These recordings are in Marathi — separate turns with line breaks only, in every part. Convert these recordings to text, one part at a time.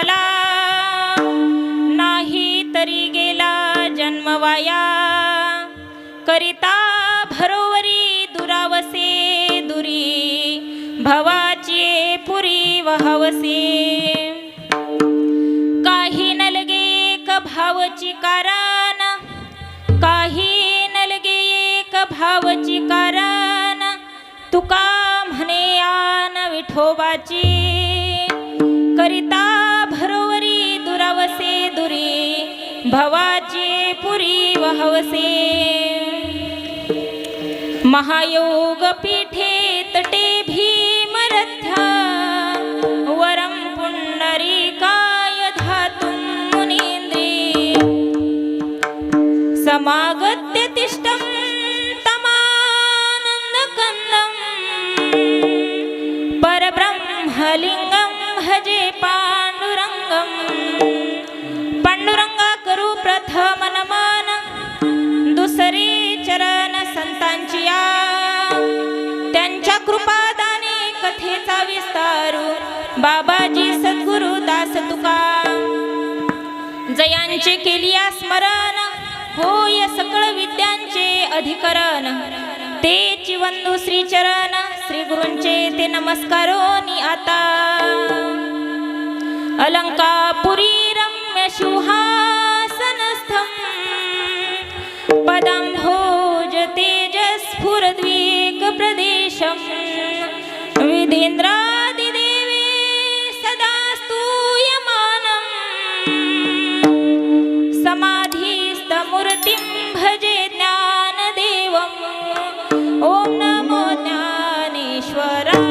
विठ्ठला नाही तरी गेला जन्म वाया करिता भरोवरी दुरावसे दुरी भवाची पुरी वहावसे काही नलगे एक भावची कारण काही नलगे एक भावची कारण तुका म्हणे आन विठोबाची करिता भरोवरी दुरावसे दुरी भवाची पुरी वहवसे महायोग पीठे तटे भीमरथ्या वरम पुंडरीकाय धातुं मुनींद्री समागत्य तिष्ठं तमानन्दकन्दं परब्रह्मलिंगं भजे पांडुरंगं पांडुरंगा करू प्रथम नमन दुसरे चरण संतांची त्यांच्या कृपादाने कथेचा विस्तारू बाबाजी सद्गुरु दास तुका जयांचे केलिया स्मरण होय सकळ विद्यांचे अधिकरण तेची वंदू श्री चरण श्री गुरूंचे ते नमस्कारोनी आता अलंकापुरी रम्य सिंहासनस्थं पदं भोज तेजस्फुरद्वीक प्रदेशं विधीन्द्रादिदेवे सदा स्तूयमानं समाधिस्थमूर्तिं भजे ज्ञानदेवम् ॐ नमो ज्ञानेश्वराय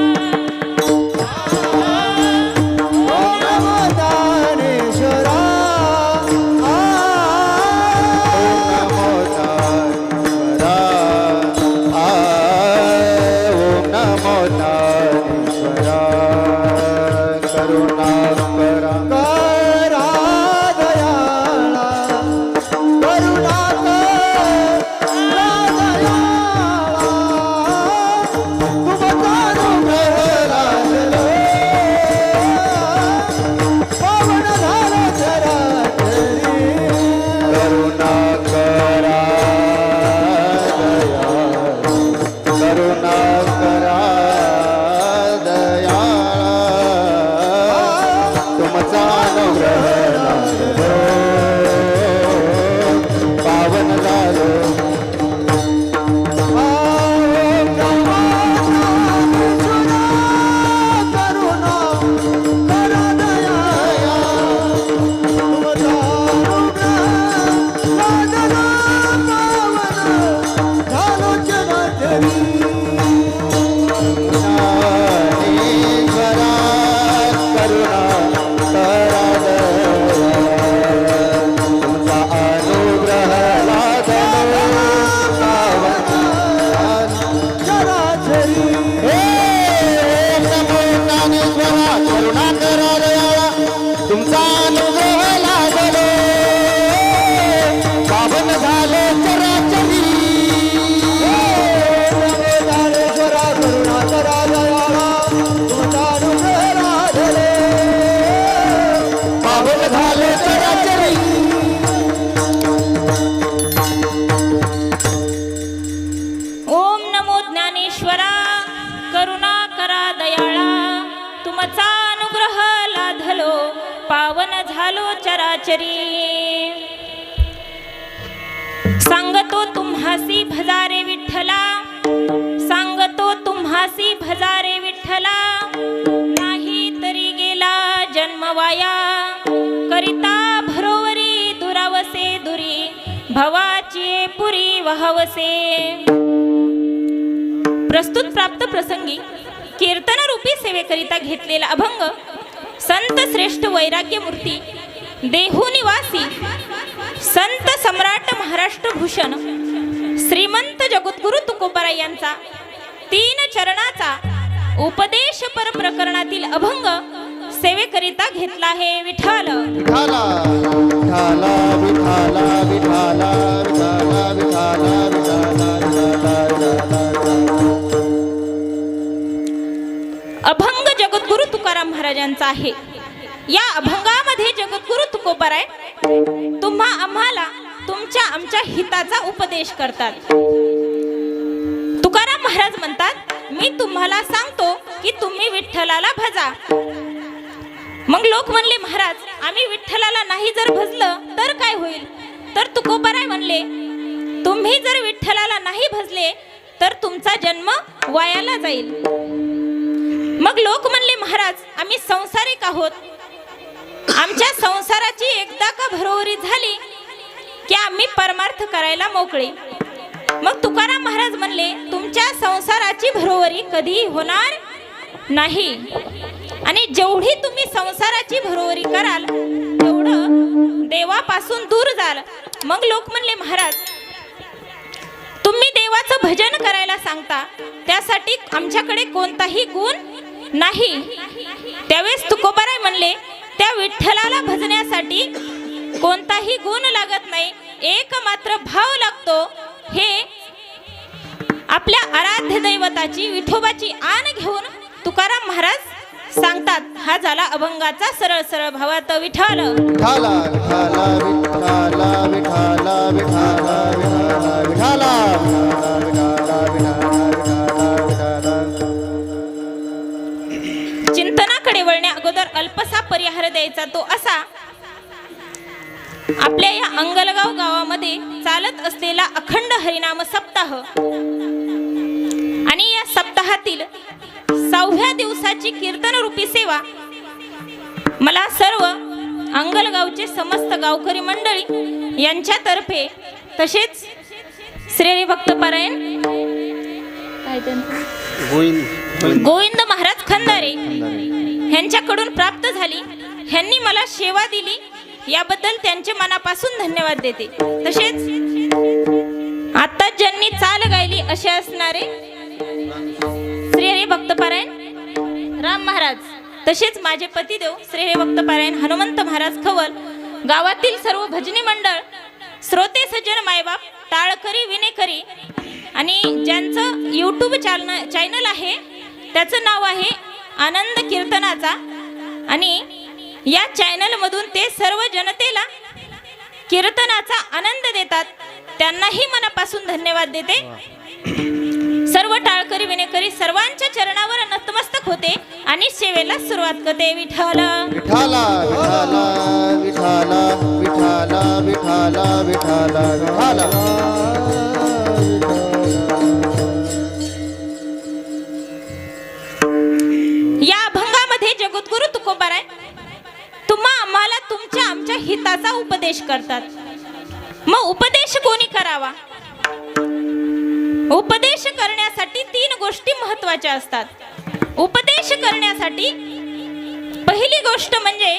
सांगतो तुम्हासी भजारे विठ्ठला सांगतो तुम्हासी भजारे विठ्ठला नाही तरी गेला जन्म वाया करिता भरोवरी दुरावसे दुरी भवाची पुरी वहावसे प्रस्तुत प्राप्त प्रसंगी कीर्तन रूपी सेवेकरिता घेतलेला अभंग संत श्रेष्ठ वैराग्य मूर्ती देहू निवासी संत सम्राट महाराष्ट्र भूषण श्रीमंत जगद्गुरु तुकोबाराय यांचा 3 चरणाचा उपदेश पर प्रकरणातील अभंग सेवेकरिता घेतला आहे विठ्ठल
विठ्ठला विठ्ठला विठ्ठला विठ्ठला विठ्ठला विठ्ठला
अभंग जगद्गुरु तुकाराम महाराजांचा आहे। या अभंगामध्ये जगद्गुरु तुकोबाराय तुम्हा आम्हाला तुमच्या आमच्या हिताचा उपदेश करतात. तुकाराम महाराज म्हणतात, मी तुम्हाला सांगतो की तुम्ही विठ्ठलाला भजा. मग लोक म्हणले, महाराज आम्ही विठ्ठलाला नाही जर भजलं तर काय होईल? तर तुकोबाराय म्हणले, तुम्ही जर विठ्ठलाला नाही भजले तर तुमचा जन्म वायाला जाईल. मग लोक म्हणले, महाराज आम्ही संसारिक आहोत, आमच्या संसाराची एकदा का भरोवरी झाली की आम्ही परमार्थ करायला मोकळे. मग तुकाराम महाराज म्हणले, तुमच्या संसाराची भरोवरी कधीही होणार नाही, आणि जेवढी तुम्ही संसाराची भरोवरी कराल तेवढं देवापासून दूर जाल. मग लोक म्हणले, महाराज तुम्ही देवाचं भजन करायला सांगता, त्यासाठी आमच्याकडे कोणताही गुण नाही. त्यावेळेस तुकोबाराय म्हणले, त्या विठ्ठलाला भजण्यासाठी कोणताही गुण लागत नाही, एक मात्र भाव लागतो. हे आपल्या आराध्य दैवताची विठोबाची आण घेऊन तुकाराम महाराज सांगतात. हा झाला अभंगाचा सरळ सरळ भावार्थ. विठ्ठल
विठाला विठाला विठाला विठाला विठाला विठाला विठाला विठाला.
चिंतनाकडे वळण्या अगोदर अल्पसा परिहार द्यायचा तो असा, आपल्या या अंगलगाव गावामध्ये चालत असलेला अखंड हरिनाम सप्ताह आणि या सप्ताहातील 6व्या दिवसाची कीर्तन रूपी सेवा मला सर्व अंगलगावचे समस्त गावकरी मंडळी यांच्यातर्फे, तसेच श्री भक्त पारायण गोविंद महाराज खंदारे यांच्याकडून प्राप्त झाली. ह्यांनी मला सेवा दिली, याबद्दल त्यांचे मनापासून धन्यवाद देते. तसेच आता ज्यांनी चाल गायली असे असणारे श्री हरी भक्त पारायण राम महाराज, तसेच माझे पतिदेव श्री हरी भक्त पारायण हनुमंत महाराज खवल, गावातील सर्व भजनी मंडळ, श्रोते सज्जन मायबाप, टाळकरी विनेकरी, आणि ज्यांचं यूट्यूब चॅनल आहे त्याचं नाव आहे आनंद कीर्तनाचा, आणि या चॅनल मधून ते सर्व जनतेला कीर्तनाचा आनंद देतात, त्यांनाही मनापासून धन्यवाद देते. सर्व टाळकरी विनेकरी सर्वांच्या चरणावर नतमस्तक होते आणि सेवेला सुरुवात करते. विठ्ठल
विठाला विठाला विठाला विठाला विठाला विठाला विठाला.
या अभंगामध्ये जगद्गुरु तुकोबाराय तुम्हा आम्हाला तुमच्या आमच्या हिताचा उपदेश करतात. मग उपदेश कोणी करावा? उपदेश करण्यासाठी 3 गोष्टी महत्त्वाच्या असतात. उपदेश करण्यासाठी पहिली गोष्ट म्हणजे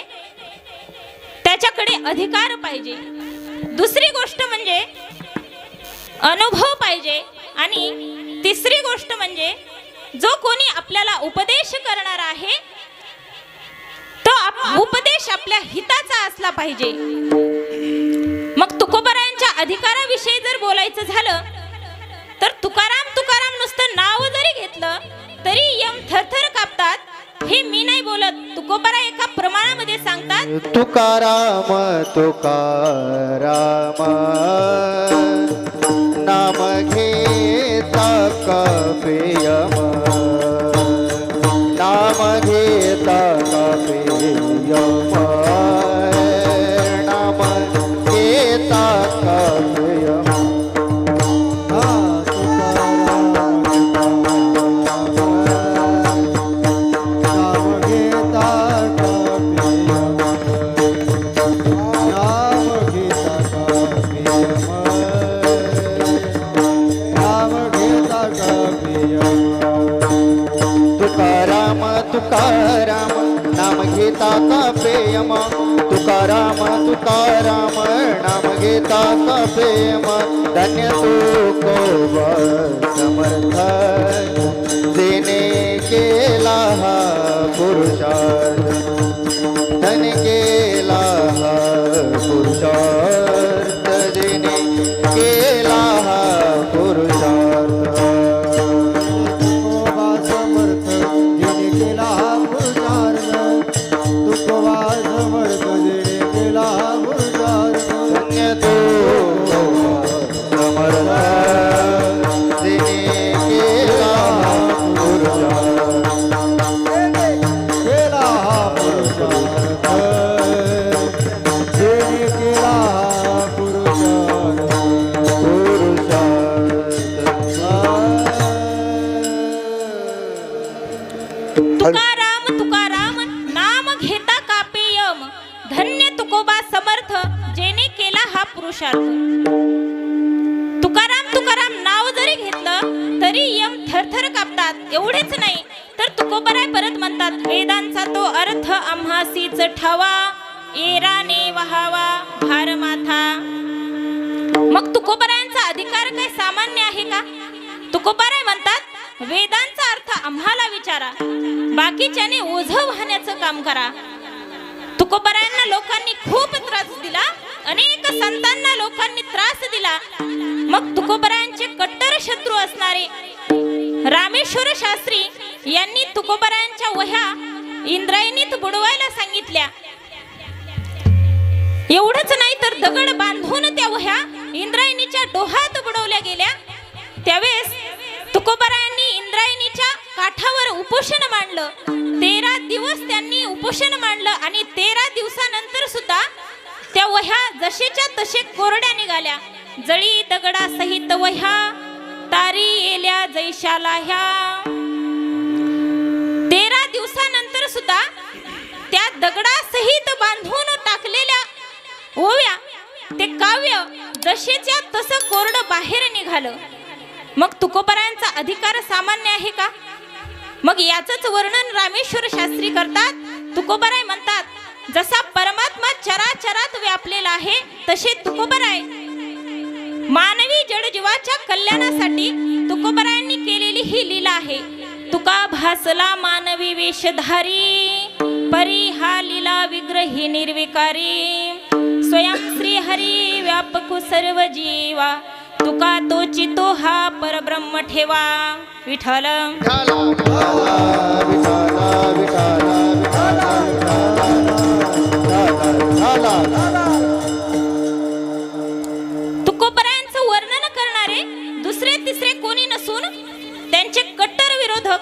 त्याच्याकडे अधिकार पाहिजे, दुसरी गोष्ट म्हणजे अनुभव पाहिजे, आणि तिसरी गोष्ट म्हणजे जो कोणी आपल्याला उपदेश करणार आहे तो उपदेश आपल्या हिताचा असला पाहिजे. मग तुकोबारायांच्या अधिकाराविषयी जर बोलायचं झालं तर तुकाराम नुसतं नाव जरी घेतलं तरी यम थरथर कापतात. हे मी नाही बोलत, तुकोबारा एका प्रमाणामध्ये सांगतात.
तुकाराम तुकाराम नाम घेता कपेयम, नाम घेता कपेयम, नाम घेता कपेयम. तुकाराम नाम घेता कपेयम, तुकाराम तुकाराम नाम घेता कपेयम. धन्य तुकोबा समर्थ देने केला हा पुरुषार्थ, धन्य केला हा पुरुषार्थ, देने केला हा पुरुषार्थ. तुकोबा
तुकोबा समर्थ जेने केला हा पुरुषार्थ. तुकाराम तुकाराम नाव जरी घेतलं तरी यम थरथर कापतात. एवढेच नाही तर तुकोबराय परत म्हणतात, वेदांचा तो अर्थ आम्हासीच ठावा, एराने वहावा भार माथा. मग तुकोबरायांचा अधिकार काय सामान्य आहे का? तुकोबराय म्हणतात, वेदांचा अर्थ आम्हाला विचारा, बाकीच्याने ओझं वाहण्याचं काम करा. तुकोबरायांना लोकांनी खूप त्रास दिला, अनेक संतांना लोकांनी त्रास दिला. मग तुकोबरायांचे कट्टर शत्रू असणारे रामेश्वर शास्त्री यांनी तुकोबरायांच्या वह्या इंद्रायणीत बुडवायला सांगितल्या. एवढंच नाही तर दगड बांधून त्या वह्या इंद्रायणीच्या डोहात बुडवल्या गेल्या. त्यावेळेस तुकोबरायांनी इंद्रायणीच्या काठावर उपोषण मांडलं. 13 दिवस त्यांनी उपोषण मांडलं आणि 13 दिवसानंतर सुद्धा त्या वह्या जसेच्या तसे कोरड्या निघाल्या. जळी दगडा सहित वह्या तारी येल्या जैशाला ह्या. 13 दिवसानंतर सुद्धा त्या दगडासहित बांधून टाकलेल्या ओव्या ते काव्य जसेच्या तसं कोरडं बाहेर निघालं. मग तुकोबरायांचा अधिकार सामान्य आहे का? मग याचंच वर्णन रामेश्वर शास्त्री करतात. तुकोबराय म्हणतात, जसा परमात्मा चराचरात व्यापलेला आहे तसे तुकोबराय मानवी जडजीवाच्या कल्याणासाठी तुकोबरायांनी केलेली ही लीला आहे. तुका भासला मानवी वेशधारी, परी हा लीला विग्रही निर्विकारी. स्वयं श्री हरी व्यापकु सर्व जीवा, तुका तोची तो हा परब्रह्म ठेवा. विठ्ठल तुकोबरायांचं वर्णन करणारे दुसरे तिसरे कोणी नसून त्यांचे कट्टर विरोधक,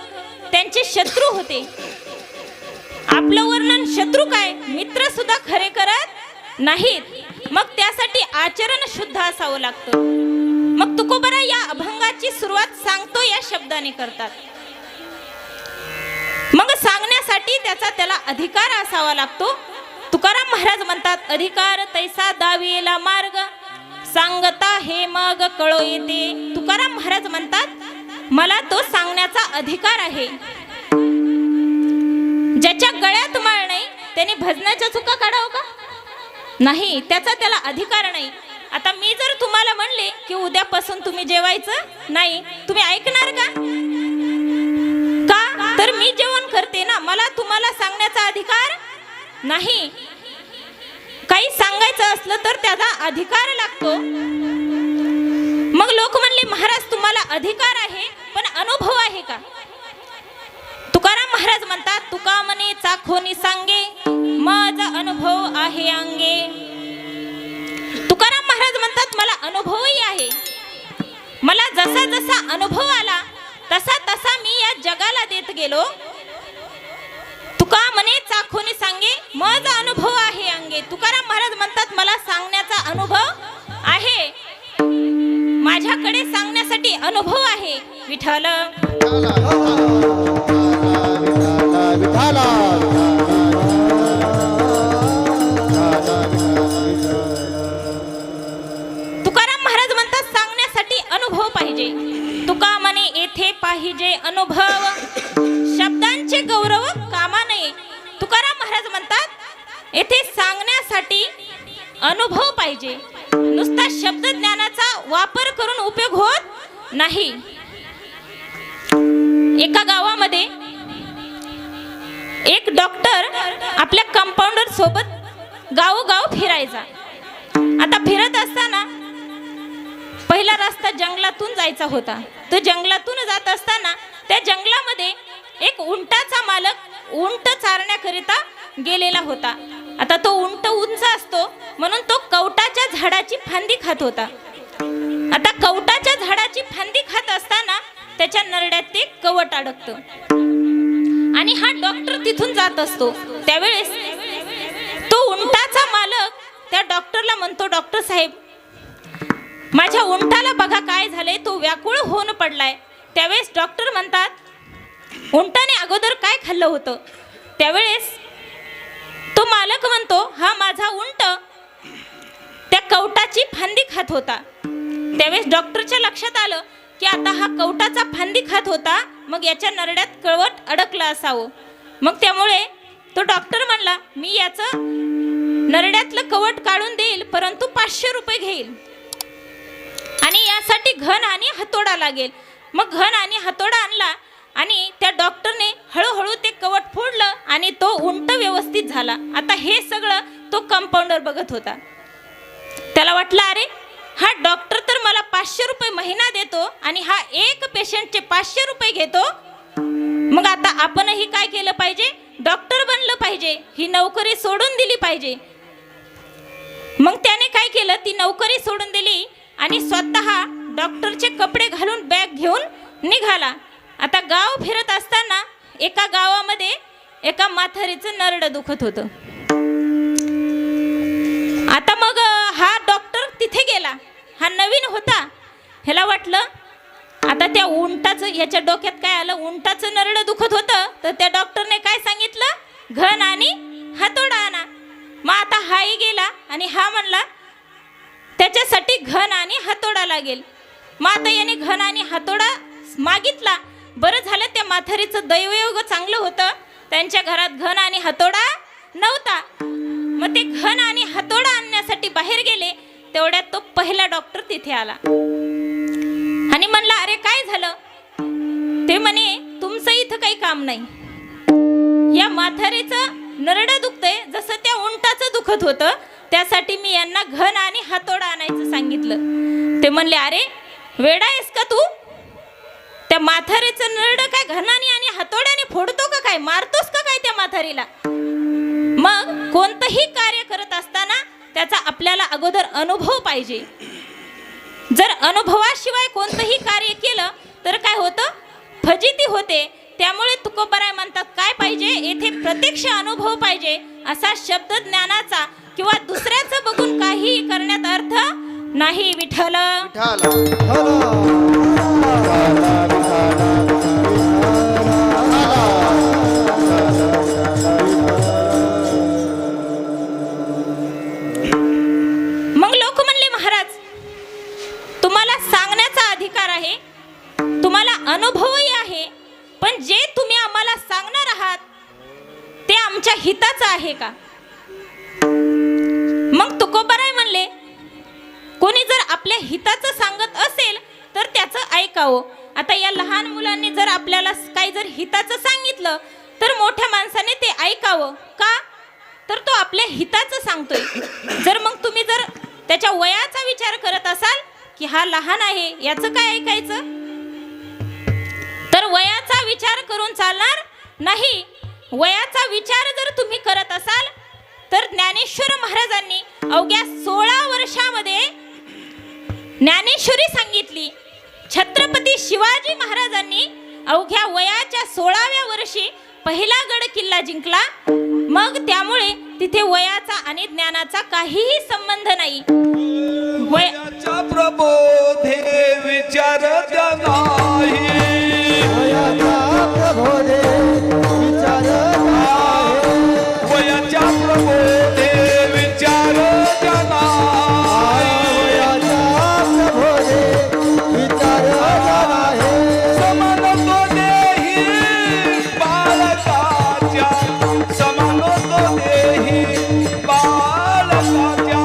त्यांचे शत्रू होते. आपलं वर्णन शत्रू काय, मित्र सुद्धा खरे करत नाहीत. मग त्यासाठी आचरण शुद्ध असावं लागतं. मग तुकोबराय या अभंगाची सुरुवात सांगतो या शब्दाने करतात. मग सांगण्यासाठी त्याला अधिकार असावा लागतो. तुकाराम महाराज म्हणतात, अधिकार तैसा दाविला मार्ग, सांगता हे मग कळो येते. तुकाराम महाराज म्हणतात, मला तो सांगण्याचा अधिकार आहे. ज्याच्या गळ्यात माळ नाही त्याने भजनाच्या चुका काढावं का? नाही, त्याला अधिकार नाही. आता मी जर तुम्हाला म्हणले की उद्यापासून तुम्ही जेवायचं नाही, तुम्ही ऐकणार का? का तर मी जेवण करते ना, मला तुम्हाला सांगण्याचा अधिकार नाही. काही सांगायचं असलं तर त्याचा अधिकार लागतो. मग लोक म्हणले, महाराज तुम्हाला अधिकार आहे पण अनुभव आहे का? तुकाराम महाराज म्हणतात, तुका म्हणे चाखोनी सांगे, माझा अनुभव आहे अंगे. तुकाराम महाराज म्हणतात, मला अनुभवही आहे. मला जसा जसा अनुभव आला तसा तसा मी या जगाला देत गेलो. तुका म्हणे चाखोनी सांगे, माझा अनुभव आहे अंगे. तुकाराम महाराज म्हणतात, मला सांगण्याचा अनुभव आहे, माझ्याकडे सांगण्यासाठी अनुभव आहे. विठ्ठल तुकाराम महाराज म्हणतात, सांगण्यासाठी अनुभव पाहिजे. तुका म्हणे येथे पाहिजे अनुभव, शब्दांचे गौरव कामा नये. तुकाराम महाराज म्हणतात, येथे सांगण्यासाठी अनुभव पाहिजे. नुसता शब्द ज्ञानाचा वापर करून उपयोग होत नाही. एका गावामध्ये एक डॉक्टर आपल्या कंपाऊंडर सोबत गावोगाव फिरायचा. आता फिरत असताना पहिला रस्ता जंगलातून जायचा होता. तो जंगलातून जात असताना त्या जंगलामध्ये एक उंटाचा मालक उंट चारण्याकरिता गेलेला होता. आता तो उंट उंच असतो म्हणून तो कवटाच्या झाडाची फांदी खात होता. आता कवटाच्या झाडाची फांदी खात असताना त्याच्या नरड्यात ते कवट अडकतं आणि हा डॉक्टर तिथून जात असतो. त्यावेळेस तो उंटाचा मालक त्या डॉक्टरला म्हणतो, डॉक्टर साहेब, माझ्या उंटाला बघा काय झालंय, तो व्याकुळ होऊन पडलाय. त्यावेळेस डॉक्टर म्हणतात, उंटाने अगोदर काय खाल्लं होतं? त्यावेळेस तो मालक म्हणतो, हा माझा उंट खात होता. त्यावेळेस डॉक्टरच्या लक्षात आलं की आता हा कवटाचा फांदी खात होता, मग याच्या नरड्यात कवट अडकलं असावं. मग त्यामुळे तो डॉक्टर म्हणला, मी याचं नरड्यातलं कवट काढून देईल, परंतु 500 रुपये घेईल आणि यासाठी घन आणि हातोडा लागेल. मग घन आणि हातोडा आणला आणि त्या डॉक्टरने हळूहळू ते कवट फोडलं आणि तो उंट व्यवस्थित झाला. आता हे सगळं तो कंपाऊंडर बघत होता. त्याला वाटलं, अरे हा डॉक्टर तर मला 500 रुपये महिना देतो आणि हा एक पेशंटचे 500 रुपये घेतो. मग आता आपणही काय केलं पाहिजे, डॉक्टर बनलं पाहिजे, ही नोकरी सोडून दिली पाहिजे. मग त्याने काय केलं, ती नोकरी सोडून दिली आणि स्वतः डॉक्टरचे कपडे घालून बॅग घेऊन निघाला. आता गाव फिरत असताना एका गावामध्ये एका म्हातारीचं नरड दुखत होतं. आता मग हा डॉक्टर तिथे गेला. हा नवीन होता. ह्याला वाटलं आता त्या उंटाचं, याच्या डोक्यात काय आलं, उंटाचं नरड दुखत होतं, तर त्या डॉक्टरने काय सांगितलं, घन आणि हातोडा आणा. मग आता हाही गेला आणि हा म्हणला त्याच्यासाठी घन आणि हातोडा लागेल. मग आता याने घन आणि हातोडा मागितला. बरं झालं त्या म्हातारीचं दैवयोग चांगलं होतं, त्यांच्या घरात घन आणि हातोडा नव्हता. मग ते घन आणि हातोडा आणण्यासाठी बाहेर गेले. तेवढ्यात तो पहिला डॉक्टर तिथे आला आणि म्हणला, अरे काय झालं. ते म्हणे, तुमचं इथं काही काम नाही. या म्हातारीचं नरड दुखतंय, जसं त्या उंटाचं दुखत होतं, त्यासाठी मी यांना घन आणि हातोडा आणायचं सांगितलं. ते म्हणले, अरे वेडा आहेस का तू, त्या म्हातारीचं नरड काय घनाने आणि हातोड्याने फोडतो का काय, मारतोस का काय त्या म्हातारीला. मग कोणतंही कार्य करत असताना त्याचा आपल्याला अगोदर अनुभव पाहिजे. जर अनुभवाशिवाय कोणतंही कार्य केलं तर काय होतं, फजिती होते. त्यामुळे तुकोबाराय म्हणतात, काय पाहिजे, येथे प्रत्यक्ष अनुभव पाहिजे. असा शब्द ज्ञानाचा किंवा दुसऱ्याचं बघून काही करण्यात अर्थ नाही. विठ्ठल मग लोक म्हणले, महाराज तुम्हाला सांगण्याचा अधिकार आहे, तुम्हाला अनुभवही आहे, पण जे तुम्ही आम्हाला सांगणार आहात ते आमच्या हिताचं आहे का. मग तुकोबाराय म्हणले, कोणी जर आपल्या हिताचं सांगत असेल तर त्याचं ऐकावं. आता या लहान मुलांनी जर आपल्याला काही जर हिताचं सांगितलं तर मोठ्या माणसाने ते ऐकावं का, तर तो आपल्या हिताचं सांगतोय. जर मग तुम्ही जर त्याच्या वयाचा विचार करत असाल की हा लहान आहे, याचं काय ऐकायचं, तर वयाचा विचार करून चालणार नाही. वयाचा विचार जर तुम्ही करत असाल तर ज्ञानेश्वर महाराजांनी अवघ्या 16 वर्षामध्ये ज्ञानेश्वरी सांगितली. छत्रपती शिवाजी महाराजांनी अवघ्या वयाच्या 16व्या वर्षी पहिला गड किल्ला जिंकला. मग त्यामुळे तिथे वयाचा आणि ज्ञानाचा काहीही संबंध नाही.
वयाचा प्रबोधे विचार नाही, वयाचा प्रबोधे विचार नाही, वयाचा प्रबोधे विचार नाही, वयाचा प्रबोधे विचार नाही. समान तो देही बालकाच्या, समान तो देही बालकाच्या,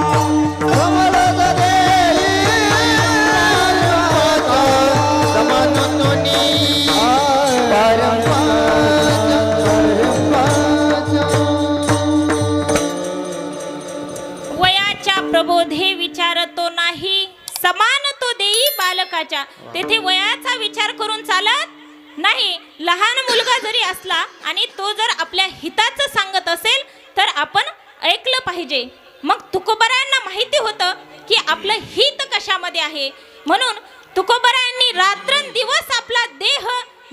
प्रबोधे विचार तो नाही, समान तो देई बालकाच्या. तेथे वयाचा विचार करून चालत नाही. लहान मुलगा जरी असला आणि तो जर आपल्या हिताचं सांगत असेल तर आपण ऐकलं पाहिजे. मग तुकोबारायांना माहिती होतं की आपलं हित कशामध्ये आहे, म्हणून तुकोबारायांनी रात्रंदिवस आपला देह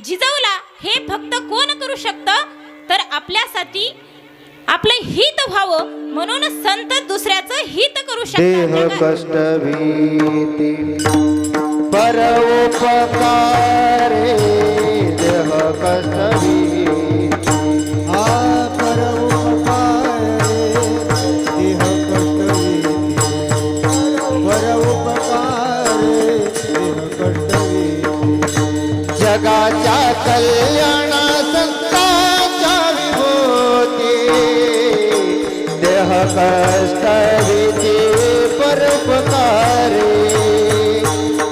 झिजवला. हे फक्त कोण करू शकतं, तर आपल्यासाठी आपलं हित व्हावं म्हणून संत दुसऱ्याचं हित करू
देह
शकतात.
कष्ट भीती परोपकारे, देह कष्ट भीती हा परोपकारे, देह कष्ट भीती परोपकारे. कल्याण संतांच्या विभूती देह कष्ट भीती परोपकारी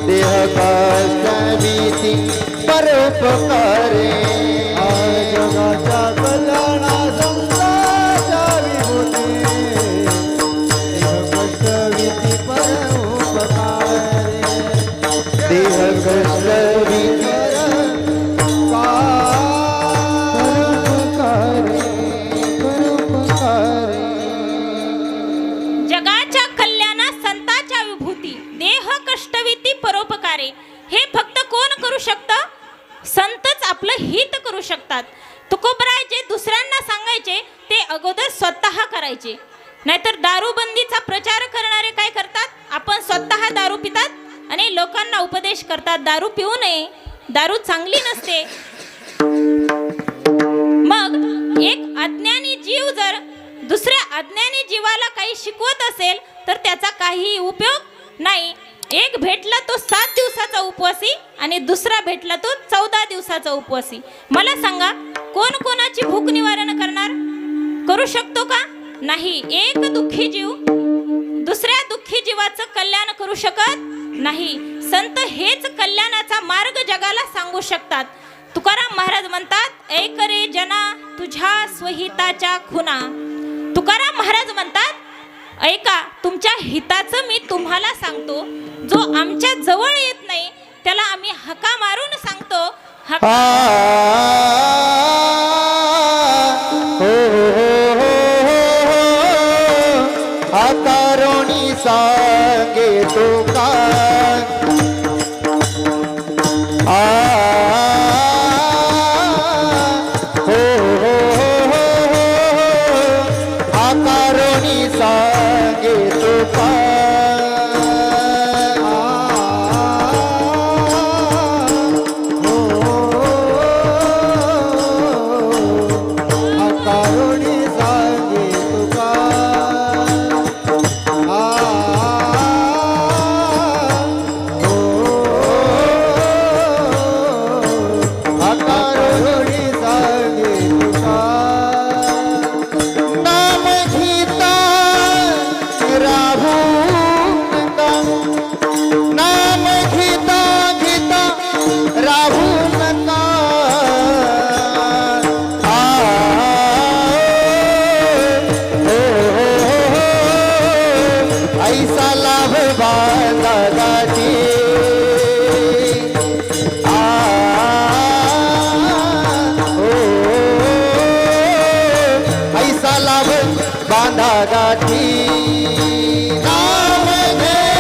देह कष्ट भीती परोपकारी जगाच्या कल्याण संतांच्या विभूती देह कष्ट भीती परोपकारी देह कष्ट भीती
जगाच्या कल्याणा संताच्या विभूती देह कष्टविती परोपकारे हे फक्त कोण करू शकतं? संतच आपलं हित करू शकतात. तुकोबराय जे दुसऱ्यांना सांगायचे ते अगोदर स्वतः करायचे. नाहीतर दारूबंदीचा प्रचार करणारे काय करतात? आपण स्वतः दारू पितात आणि लोकांना उपदेश करतात दारू पिऊ नये, दारू चांगली नसते. मग एक अज्ञानी जीव जर दुसऱ्या अज्ञानी जीवाला काही शिकवत असेल तर त्याचा काही उपयोग नाही. एक भेटला तो 7 दिवसाचा उपवासी आणि दुसरा भेटला तो 14 दिवसाचा उपवासी. मला सांगा कोण कोणाची भूक निवारण करणार? करू शकतो का? नाही. एक दुःखी जीव दुसऱ्या दुःखी जीवाचं कल्याण करू शकत नाही. संत हेच कल्याणाचा मार्ग जगाला सांगू शकतात. तुकाराम महाराज म्हणतात ऐक रे जना तुझ्या स्वहिताच्या खुना. तुकाराम महाराज म्हणतात ऐका तुमच्या हिताचं मी तुम्हाला सांगतो. जो आमच्या जवळ येत नाही त्याला आम्ही हका मारून सांगतो.
हातारोणी सांगे तुका हातारोणी सांगे तुका ऐसा लाभ बांधागाची ऐसा लाभ बांधागाची नाम घेता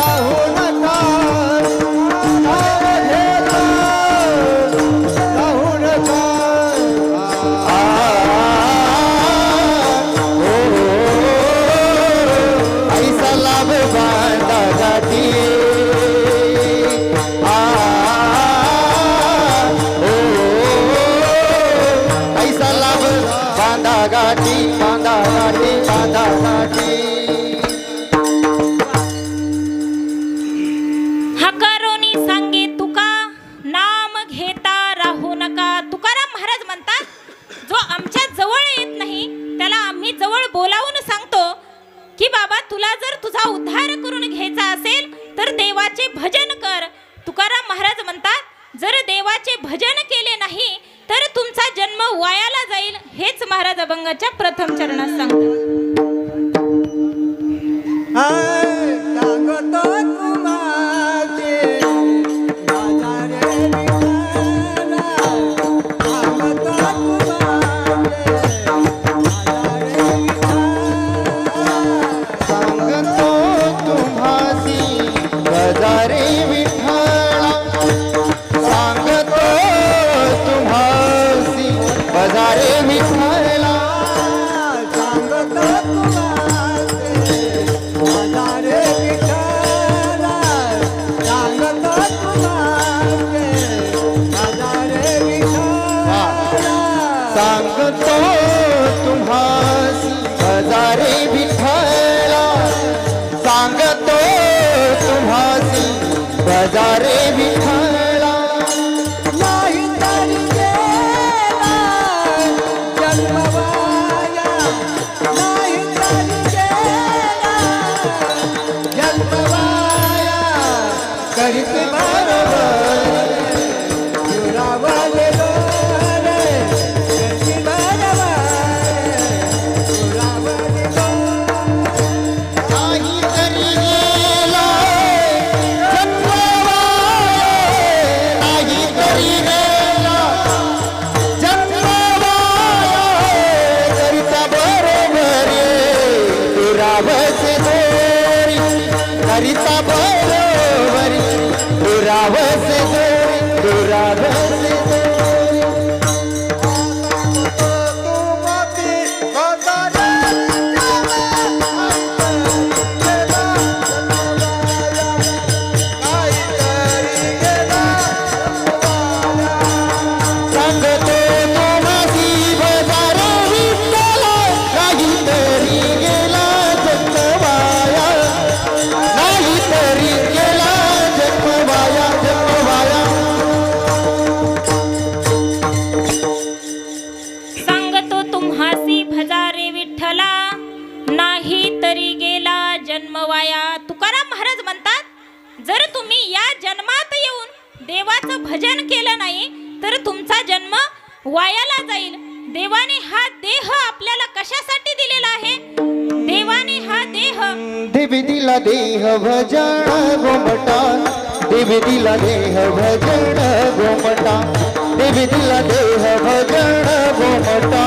राहू नका नाम घेता राहू नका ऐसा लाभ बांधागाठी ऐसा लाभ बांधागाठी बांधागाठी बांधागाठी
हकारोनी सांगे तुका नाम घेता राहू नका. तुकाराम महाराज म्हणतात जो आमच्या जवळ येत नाही त्याला आम्ही जवळ बोलावून सांगतो की बाबा तुला जर तुझा उद्धार करून घ्यायचा असेल तर देवाचे भजन कर. तुकाराम महाराज म्हणतात जर देवाचे भजन केले नाही तर तुमचा जन्म वायाला जाईल. हेच महाराज अभंगाच्या प्रथम चरणात सांगतात.
सांगतो तुम्हासी गजारे विठ्ठला सांगतो तुम्हासी गजारे विठ्ठला सांगतो तुम्हासी गजारे विठ्ठला सांगतो तुम्हासी गजारे विठ्ठला सांगतो तुम्हासी गजारे विठ्ठला सांगतो तुम्हासी गजारे विठ्ठला
नाही तरी गेला जन्म वाया. तुकाराम महाराज म्हणतात जर तुम्ही या जन्मात येऊन देवाचं भजन केलं नाही तर तुमचा जन्म वायाला जाईल. देवाने हा देह आपल्याला कशासाठी दिलेला आहे? देवाने हा देह
देवी दिला देह भजन गोमटा, देवी दिला देह भजन गोमटा, देवी दिला देह भजन गोमटा,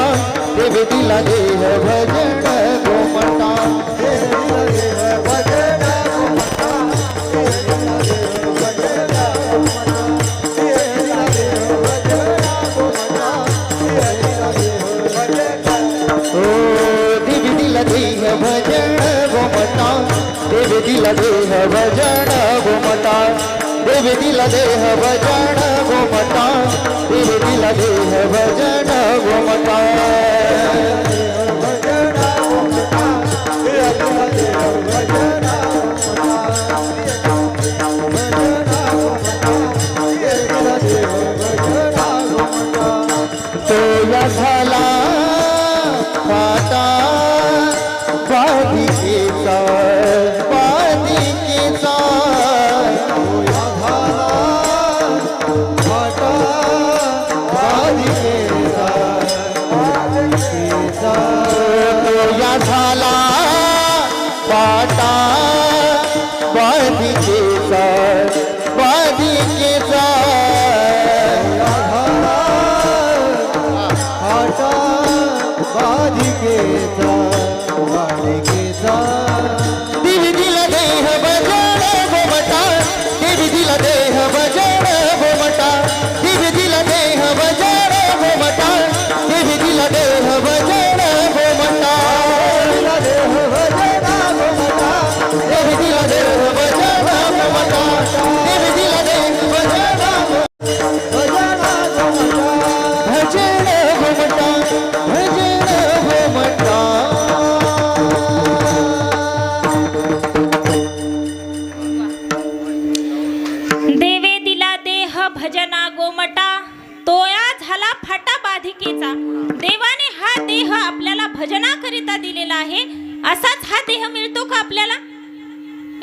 देवी दिला देह भजन गोमटा, देवी दिला देह भजन गोमटा, देवी दिला देह भजन गोमटा, देवी दिला देह भजन गोमटा, ओ देवी दिला देह भजन गोमटा, देवी दिला देह भजन गोमटा, देवी दिला देह भजन गोमटा, देवी दिला देह भजन गोमटा, तो या झाला फाटा बाधिकेचा, बाधिकेचा, तो या झाला फाटा बाधिकेचा, बाधिकेचा, तो या झाला फाटा बाधिकेचा, बाधिकेचा, फाटा बाधिकेचा, बाधिकेचा, देवी दिला देह भजन गोमटा, देवी दिला देह भजन गोमटा, देवी दिला देह भजन गोमटा, देवी दिला देह भजन गोमटा, देह भजन गोमटा, देवी दिला देह भजन गोमटा, देवी दिला देह भजन भजन गोमटा, भजन गोमटा, भजन गोमटा.
देवे दिला देह भजना गोमटा, तोया झाला फाटा बाधिकेचा. देवाने हा देह आपल्याला भजनाकरिता दिलेला आहे. असाच हा देह मिळतो का आपल्याला?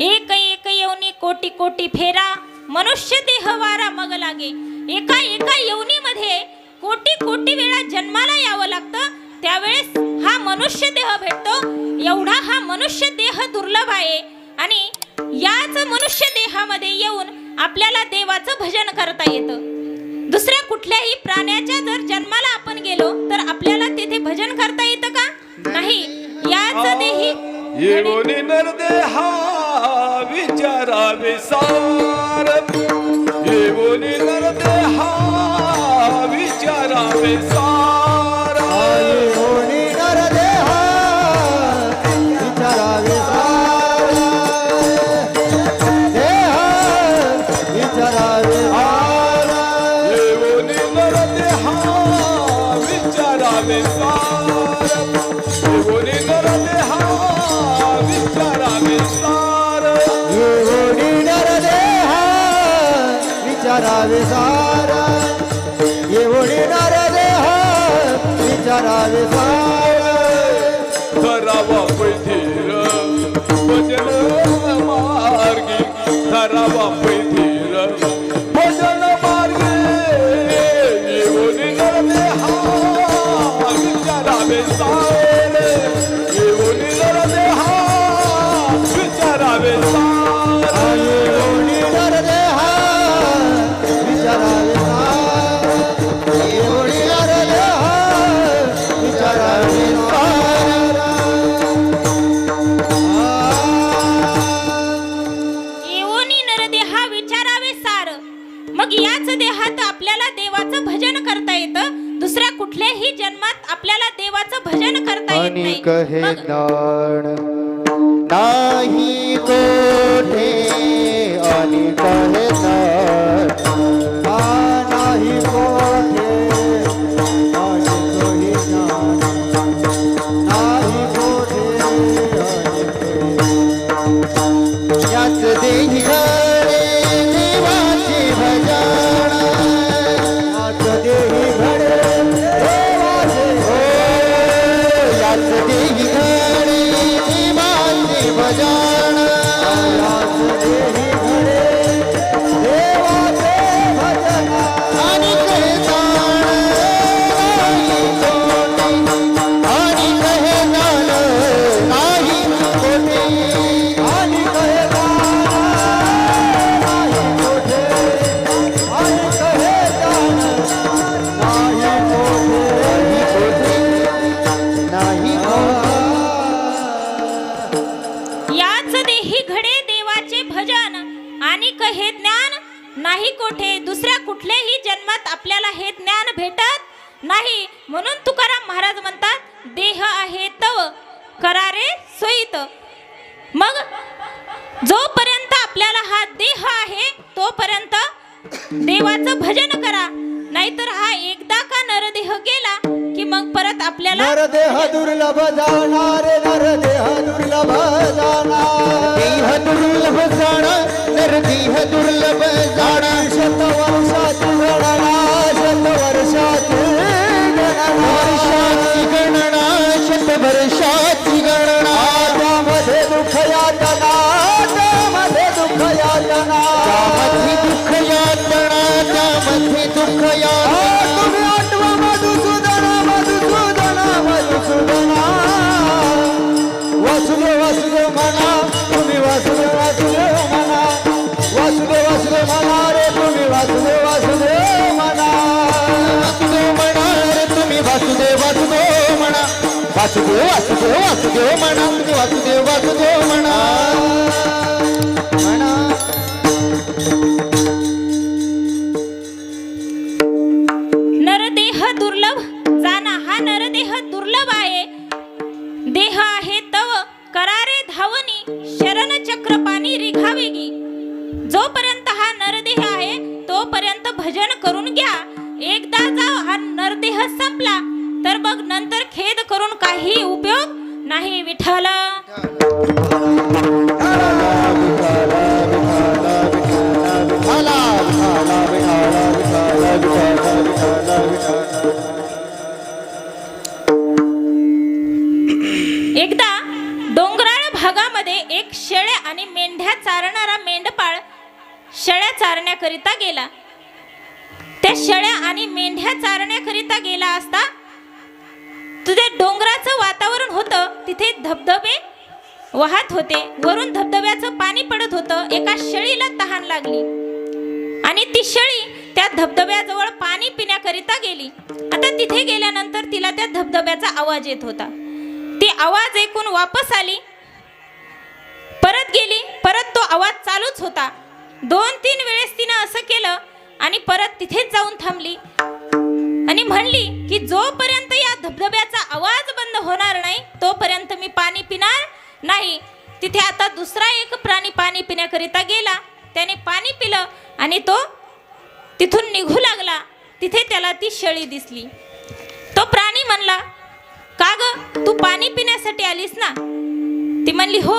एक एक येवनी कोटी कोटी फेरा, मनुष्य देह वारा मग लागे. एका एका येवनीमध्ये कोटी कोटी वेळा जन्माला यावं लागतं, त्यावेळेस हा मनुष्य देह भेटतो. एवढा हा मनुष्य देह दुर्लभ आहे आणि याच मनुष्य देहामध्ये येऊन आपल्याला देवाचं भजन करता येतं. दुसऱ्या कुठल्याही प्राण्याच्या जर जन्माला आपण गेलो तर आपल्याला तेथे भजन करता येतं का? नाही. याच देही
येऊनी नरदेहा विचारावे सार, येऊनी नरदेहा विचारावे सार,
येऊनी नरदेहा विचारावे सार, देह विचारावे सार,
येऊनी नरदेहा विचारावे सार, येऊनी नरदेहा विचारावे सार,
येऊनी नरदेहा विचारावे सार, येऊनी नरदेहा विचारावे सार,
धरावा पैधीर भजन मार्गी, धरावा पैधीर भजन मार्गी, येऊनी नरदेहा विचारावे सार, येऊनी नरदेहा विचारावे सार,
येऊनी नरदेहा विचारावे सार, येऊनी नरदेहा विचारावे सार.
येवोनी नरदेहा विचारावे सार. मग याच देहात आपल्याला देवाचं भजन करता येतं. दुसऱ्या कुठल्याही जन्मात आपल्याला देवाचं भजन करता येत
आणि
नाही.
कहे
मग
नाण नाही कोठे, आणि कहे नाण नाही कोठे, आणि कहे नाण नाही कोठे, आणि कहे याच देही घडे देवाचे भजन, याच देही घडे देवाचे, हो याच देही घडे
माणिक हे ज्ञान नाही कोठे, दुसऱ्या कुठल्याही जन्मात आपल्याला हे ज्ञान भेटत नाही. म्हणून तुकाराम महाराज म्हणतात, देह आहे तव करारे सोयीत. मग जोपर्यंत आपल्याला हा देह आहे तोपर्यंत देवाचं भजन करा, नाहीतर हा एकदा का नरदेह गेला की मग परत आपल्याला
नरदेह दुर्लभ जाणार, नरदेह दुर्लभ जाणार, देह दुर्लभ जाणार, नरदेह दुर्लभ जाणार. शतवर्षाची गणना, शतवर्षाची गणना, वर्षाची गणना, शतवर्षाची गणना. त्यामध्ये दुःख यातना, त्यामध्ये दुःख यातना, त्यामध्ये दुःख यातना, त्यामध्ये दुःख यातना. तुम्ही आठवा मधुसूदना, मधुसूदना, मधुसूदना. वासुदेव वासुदेव म्हणा, तुम्ही वासुदेव वासुदेव म्हणा, वासुदेव वासुदेव म्हणा रे, तुम्ही वासुदेव वासुदेव म्हणा. वासुदेव म्हणा रे, तुम्ही वासुदेव वासुदेव म्हणा, वासुदेव वासुदेव वासुदेव म्हणा, तुम्ही वासुदेव वासुदेव म्हणा म्हणा.
नरदेह दुर्लभ जाना, हा नरदेह दुर्लभ आहे. देह आहे तव करारे धावनी, शरण चक्र पाणी रिघावेगी. जोपर्यंत हा नरदेह आहे तोपर्यंत भजन करून घ्या. एकदा जा हा नरदेह संपला तर मग नंतर खेद करून काही उपयोग नाही. विठ्ठल एकदा डोंगराळ भागामध्ये एक शेळ्या आणि मेंढ्या चारणारा मेंढपाळ शेळ्या चारण्याकरिता गेला. त्या शेळ्या आणि मेंढ्या चारण्याकरिता गेला असता तुझे डोंगराचं वातावरण होतं, तिथे धबधबे वाहत होते, वरून धबधब्याचं पाणी पडत होतं. एका शेळीला तहान लागली आणि ती शेळी त्या धबधब्याजवळ पाणी पिण्याकरिता गेली. आता तिथे गेल्यानंतर तिला त्या धबधब्याचा आवाज येत होता. ती आवाज ऐकून वापस आली, परत गेली, परत तो आवाज चालूच होता. 2-3 वेळेस तिनं असं केलं आणि परत तिथेच जाऊन थांबली आणि म्हणली की जोपर्यंत या धबधब्याचा आवाज बंद होणार नाही तोपर्यंत मी पाणी पिणार नाही. तिथे आता दुसरा एक प्राणी पाणी पिण्याकरिता गेला. त्याने पाणी पिलं आणि तो तिथून निघू लागला. तिथे त्याला ती शेळी दिसली. तो प्राणी म्हणला, का ग, तू पाणी पिण्यासाठी आलीस ना? ती म्हणली, हो,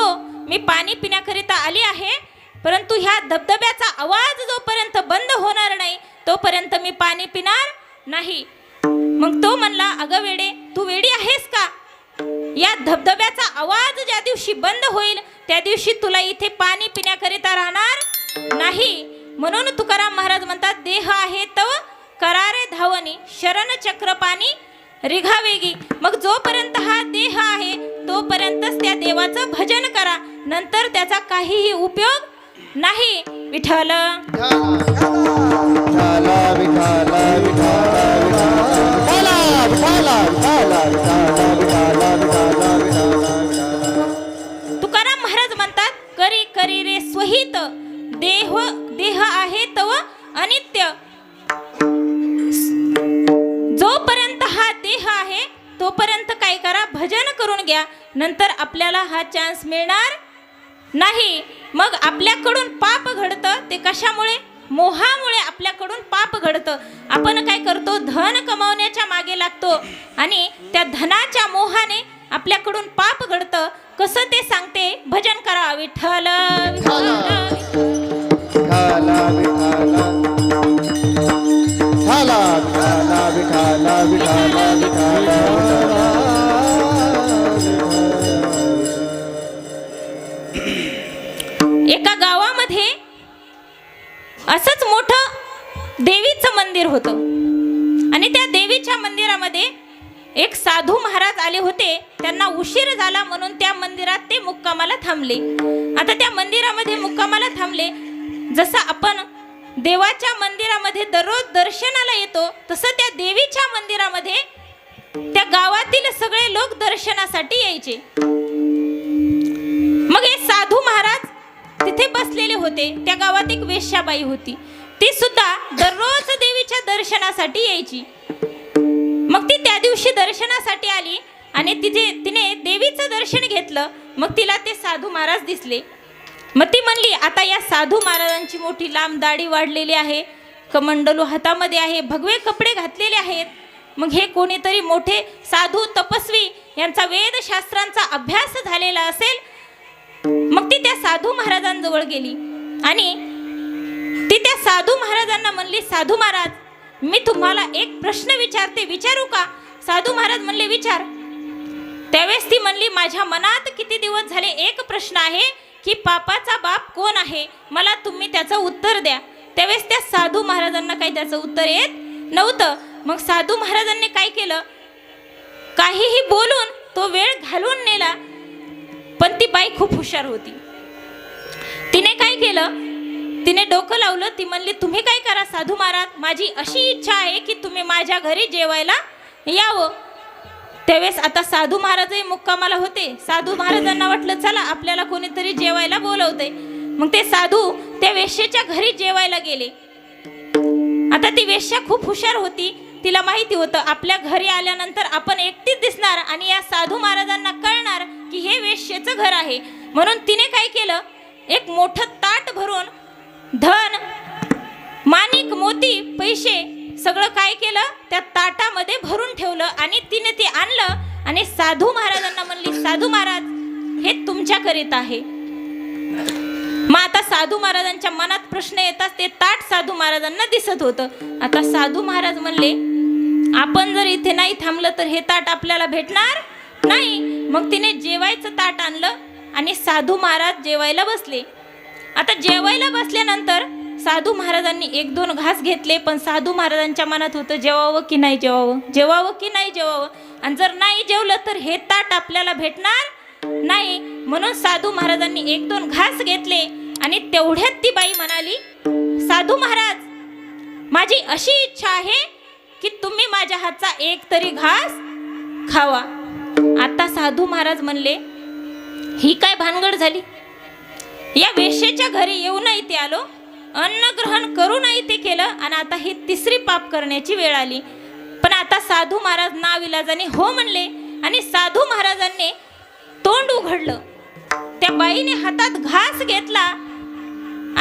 मी पाणी पिण्याकरिता आली आहे, परंतु ह्या धबधब्याचा आवाज जोपर्यंत बंद होणार नाही तोपर्यंत मी पाणी पिणार नाही. मग तो म्हणला, अगं वेडे, तू वेडी आहेस का? या धबधब्याचा आवाज ज्या दिवशी बंद होईल त्या दिवशी तुला इथे पाणी पिण्याकरिता राहणार नाही. म्हणून तुकाराम महाराज म्हणतात, देह आहे तव करारे धावनी, शरण चक्र पाणी रिघावेगी. मग जोपर्यंत हा देह आहे तोपर्यंतच त्या देवाचं भजन करा, नंतर त्याचा काहीही उपयोग नाही. विठ्ठल तुकाराम महाराज म्हणतात, करी करी रे स्वहित, देह आहे तव अनित्य. जोपर्यंत हा देह आहे तोपर्यंत काय करा, भजन करून घ्या, नंतर आपल्याला हा चान्स मिळणार नाही. मग आपल्याकडून पाप घडतं, ते कशामुळे? मोहामुळे आपल्याकडून पाप घडतं. आपण काय करतो, धन कमावण्याच्या मागे लागतो आणि त्या धनाच्या मोहाने आपल्याकडून पाप घडतं. कसं ते सांगते, भजन करा. विठ्ठल एका गावामध्ये असंच मोठं देवीचं मंदिर होतं आणि त्या देवीच्या मंदिरामध्ये एक साधू महाराज आले होते. त्यांना उशीर झाला म्हणून त्या मंदिरात ते मुक्कामाला थांबले. आता त्या मंदिरामध्ये मुक्कामाला थांबले. जसं आपण देवाच्या मंदिरामध्ये दररोज दर्शनाला येतो तसं त्या देवीच्या मंदिरामध्ये त्या गावातील सगळे लोक दर्शनासाठी यायचे. मग हे साधू महाराज तिथे बसलेले होते. होते, त्या गावात एक वेश्याबाई होती. ती सुद्धा दररोज देवीच्या दर्शनासाठी यायची. मग ती त्या दिवशी दर्शनासाठी आली आणि तिने देवीचं दर्शन घेतलं. मग तिला ते साधू महाराज दिसले. मग ती म्हणली, आता या साधू महाराजांची मोठी लांब दाढी वाढलेली आहे, कमंडलू हातामध्ये आहे, भगवे कपडे घातलेले आहेत. मग हे कोणीतरी मोठे साधू तपस्वी, यांचा वेदशास्त्रांचा अभ्यास झालेला असेल. मग ती त्या साधू महाराजांजवळ गेली आणि ती त्या साधू महाराजांना म्हणली, साधू महाराज, मी तुम्हाला एक प्रश्न विचारते, विचारू का? साधू महाराज म्हणले, विचार. त्यावेळेस ती म्हणली, माझ्या मनात किती दिवस झाले एक प्रश्न आहे की पापाचा बाप कोण आहे, मला तुम्ही त्याचं उत्तर द्या. त्यावेळेस त्या साधू महाराजांना काही त्याचं उत्तर येत नव्हतं. मग साधू महाराजांनी काय केलं, काहीही बोलून तो वेळ घालवून नेला. पण ती बाई खूप हुशार होती. तिने काय केलं, तिने डोकं लावलं. ती म्हणली, तुम्ही काय करा साधू महाराज, माझी अशी इच्छा आहे की तुम्ही माझ्या घरी जेवायला यावं. त्यावेळेस आता साधू महाराजही मुक्कामाला होते. साधू महाराजांना वाटलं, चला आपल्याला कोणीतरी जेवायला बोलवते. मग ते साधू त्या वेश्येच्या घरी जेवायला गेले. आता ती वेश्या खूप हुशार होती. तिला माहिती होतं आपल्या घरी आल्यानंतर आपण एकटीच दिसणार आणि या साधू महाराजांना कळणार की हे वेश्येचं घर आहे. म्हणून तिने काय केलं, एक मोठं ताट भरून धन, माणिक, मोती, पैसे सगळं काय केलं, त्या ताटामध्ये भरून ठेवलं आणि तिने ते आणलं आणि साधू महाराजांना म्हणली, साधू महाराज, हे तुमच्याकरिता आहे. मग आता साधू महाराजांच्या मनात प्रश्न येतात. ते ताट साधू महाराजांना दिसत होतं. आता साधू महाराज म्हणले, आपण जर इथे नाही थांबलं तर हे ताट आपल्याला भेटणार नाही. मग तिने जेवायचं ताट आणलं आणि साधू महाराज जेवायला बसले. आता जेवायला बसल्यानंतर साधू महाराजांनी एक दोन घास घेतले. पण साधू महाराजांच्या मनात होतं, जेवावं की नाही जेवावं, जेवावं की नाही जेवावं, आणि जर नाही जेवलं तर हे ताट आपल्याला भेटणार नाही. म्हणून साधू महाराजांनी एक दोन घास घेतले आणि तेवढ्यात ती बाई म्हणाली, साधू महाराज, माझी अशी इच्छा आहे की तुम्ही माझ्या हातचा एक तरी घास खावा. आता साधू महाराज म्हणले, ही काय भानगड झाली, या वेश्येच्या घरी येऊन इथे आलो, अन्न ग्रहण करून इथे केलं आणि आता ही तिसरी पाप करण्याची वेळ आली. पण आता साधू महाराज नाविलाजाने हो म्हणले आणि साधू महाराजांनी तोंड उघडलं. त्या बाईने हातात घास घेतला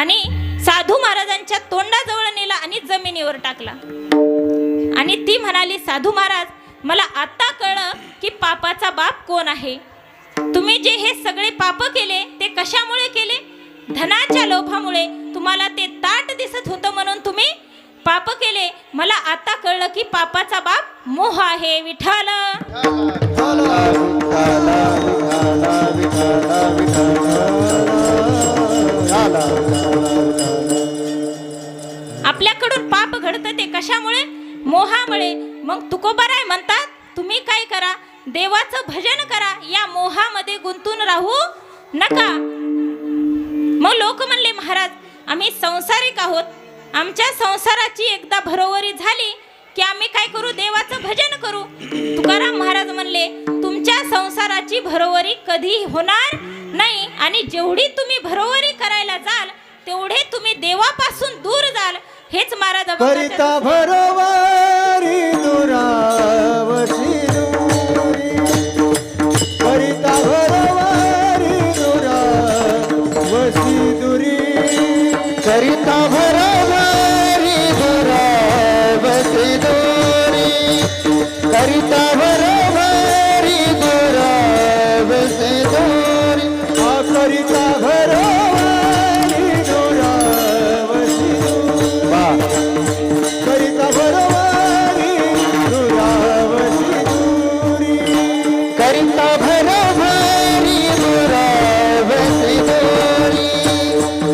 आणि साधू महाराजांच्या तोंडाजवळ नेला आणि जमिनीवर टाकला. आणि ती म्हणाली, साधू महाराज, मला आता कळलं की पापाचा बाप कोण आहे. तुम्ही जे हे सगळे पाप केले ते कशामुळे केले, धनाच्या लोभामुळे. तुम्हाला ते ताट दिसत होतं म्हणून तुम्ही पाप केले. मला आता कळलं की पापाचा बाप मोह आहे. विठ्ठल आपल्याकडून पाप घडतं ते कशामुळे, मोहामुळे. मग तुकोबाराय म्हणतात, तुम्ही काय करा, देवाचं भजन करा, या मोहामध्ये गुंतून राहू नका. मग लोक म्हणले, महाराज, आम्ही संसारिक आहोत, आमच्या संसाराची एकदा भरोवरी झाली की आम्ही काय करू, देवाचं भजन करू. तुकाराम महाराज म्हणले, तुमच्या संसाराची भरोवरी कधी होणार नाही आणि जेवढी तुम्ही भरोवरी करायला जाल तेवढे तुम्ही देवापासून दूर जाल. हेच महाराज
करिता भरोवरी दुरावसी दूरी, करिता भरोवरी दुरावसी दूरी, करिता भरोवरी दुरावसी दूरी, करिता भरोवरी दुरावसी दूरी, करिता भरोवरी दुरावसी दूरी, करिता भरोवरी दुरावसी दूरी, करिता भरोवरी दुरावसी दूरी,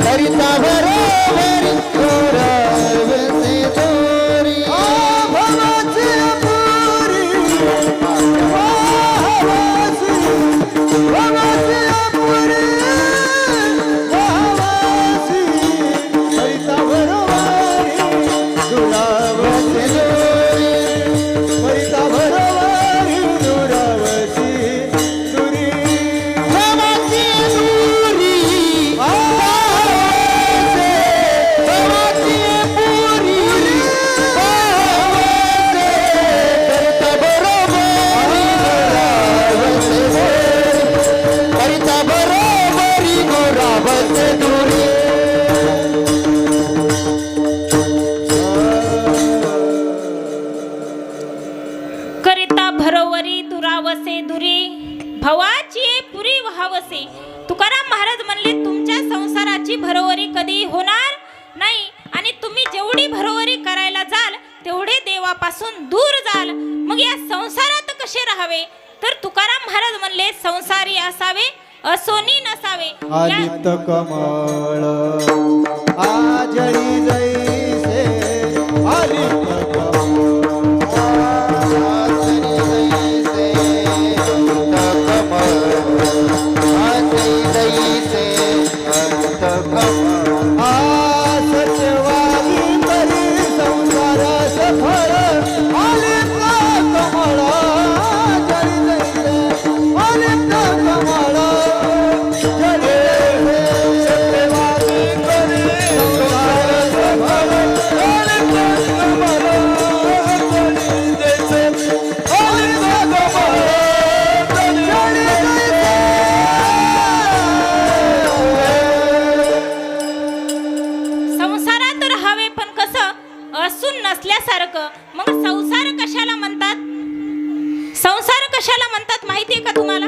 करिता भरोवरी दुरावसी दूरी. भवाची अपुरी, भवाची अपुरी,
असे. तुकाराम महाराज म्हणले तुमच्या संसाराची भरोवरी कधी होणार नाही आणि तुम्ही जेवढी भरोवरी करायला जाल तेवढे देवापासून दूर जाल. मग या संसारात कसे राहावे तर तुकाराम महाराज म्हणले संसारी असावे असोनी नसावे.
आलित कमळ आजळी जैसे आलित कमळ आजळी जैसे कमळ आजळी जैसे आलित कमळ सत्यवादी तरी संसार सफळ आलित कमळ आजळी जैसे आलित कमळ
संसारात राहावे पण कसं असून नसल्यासारखं. मग संसार कशाला म्हणतात? संसार कशाला म्हणतात माहितीये का तुम्हाला?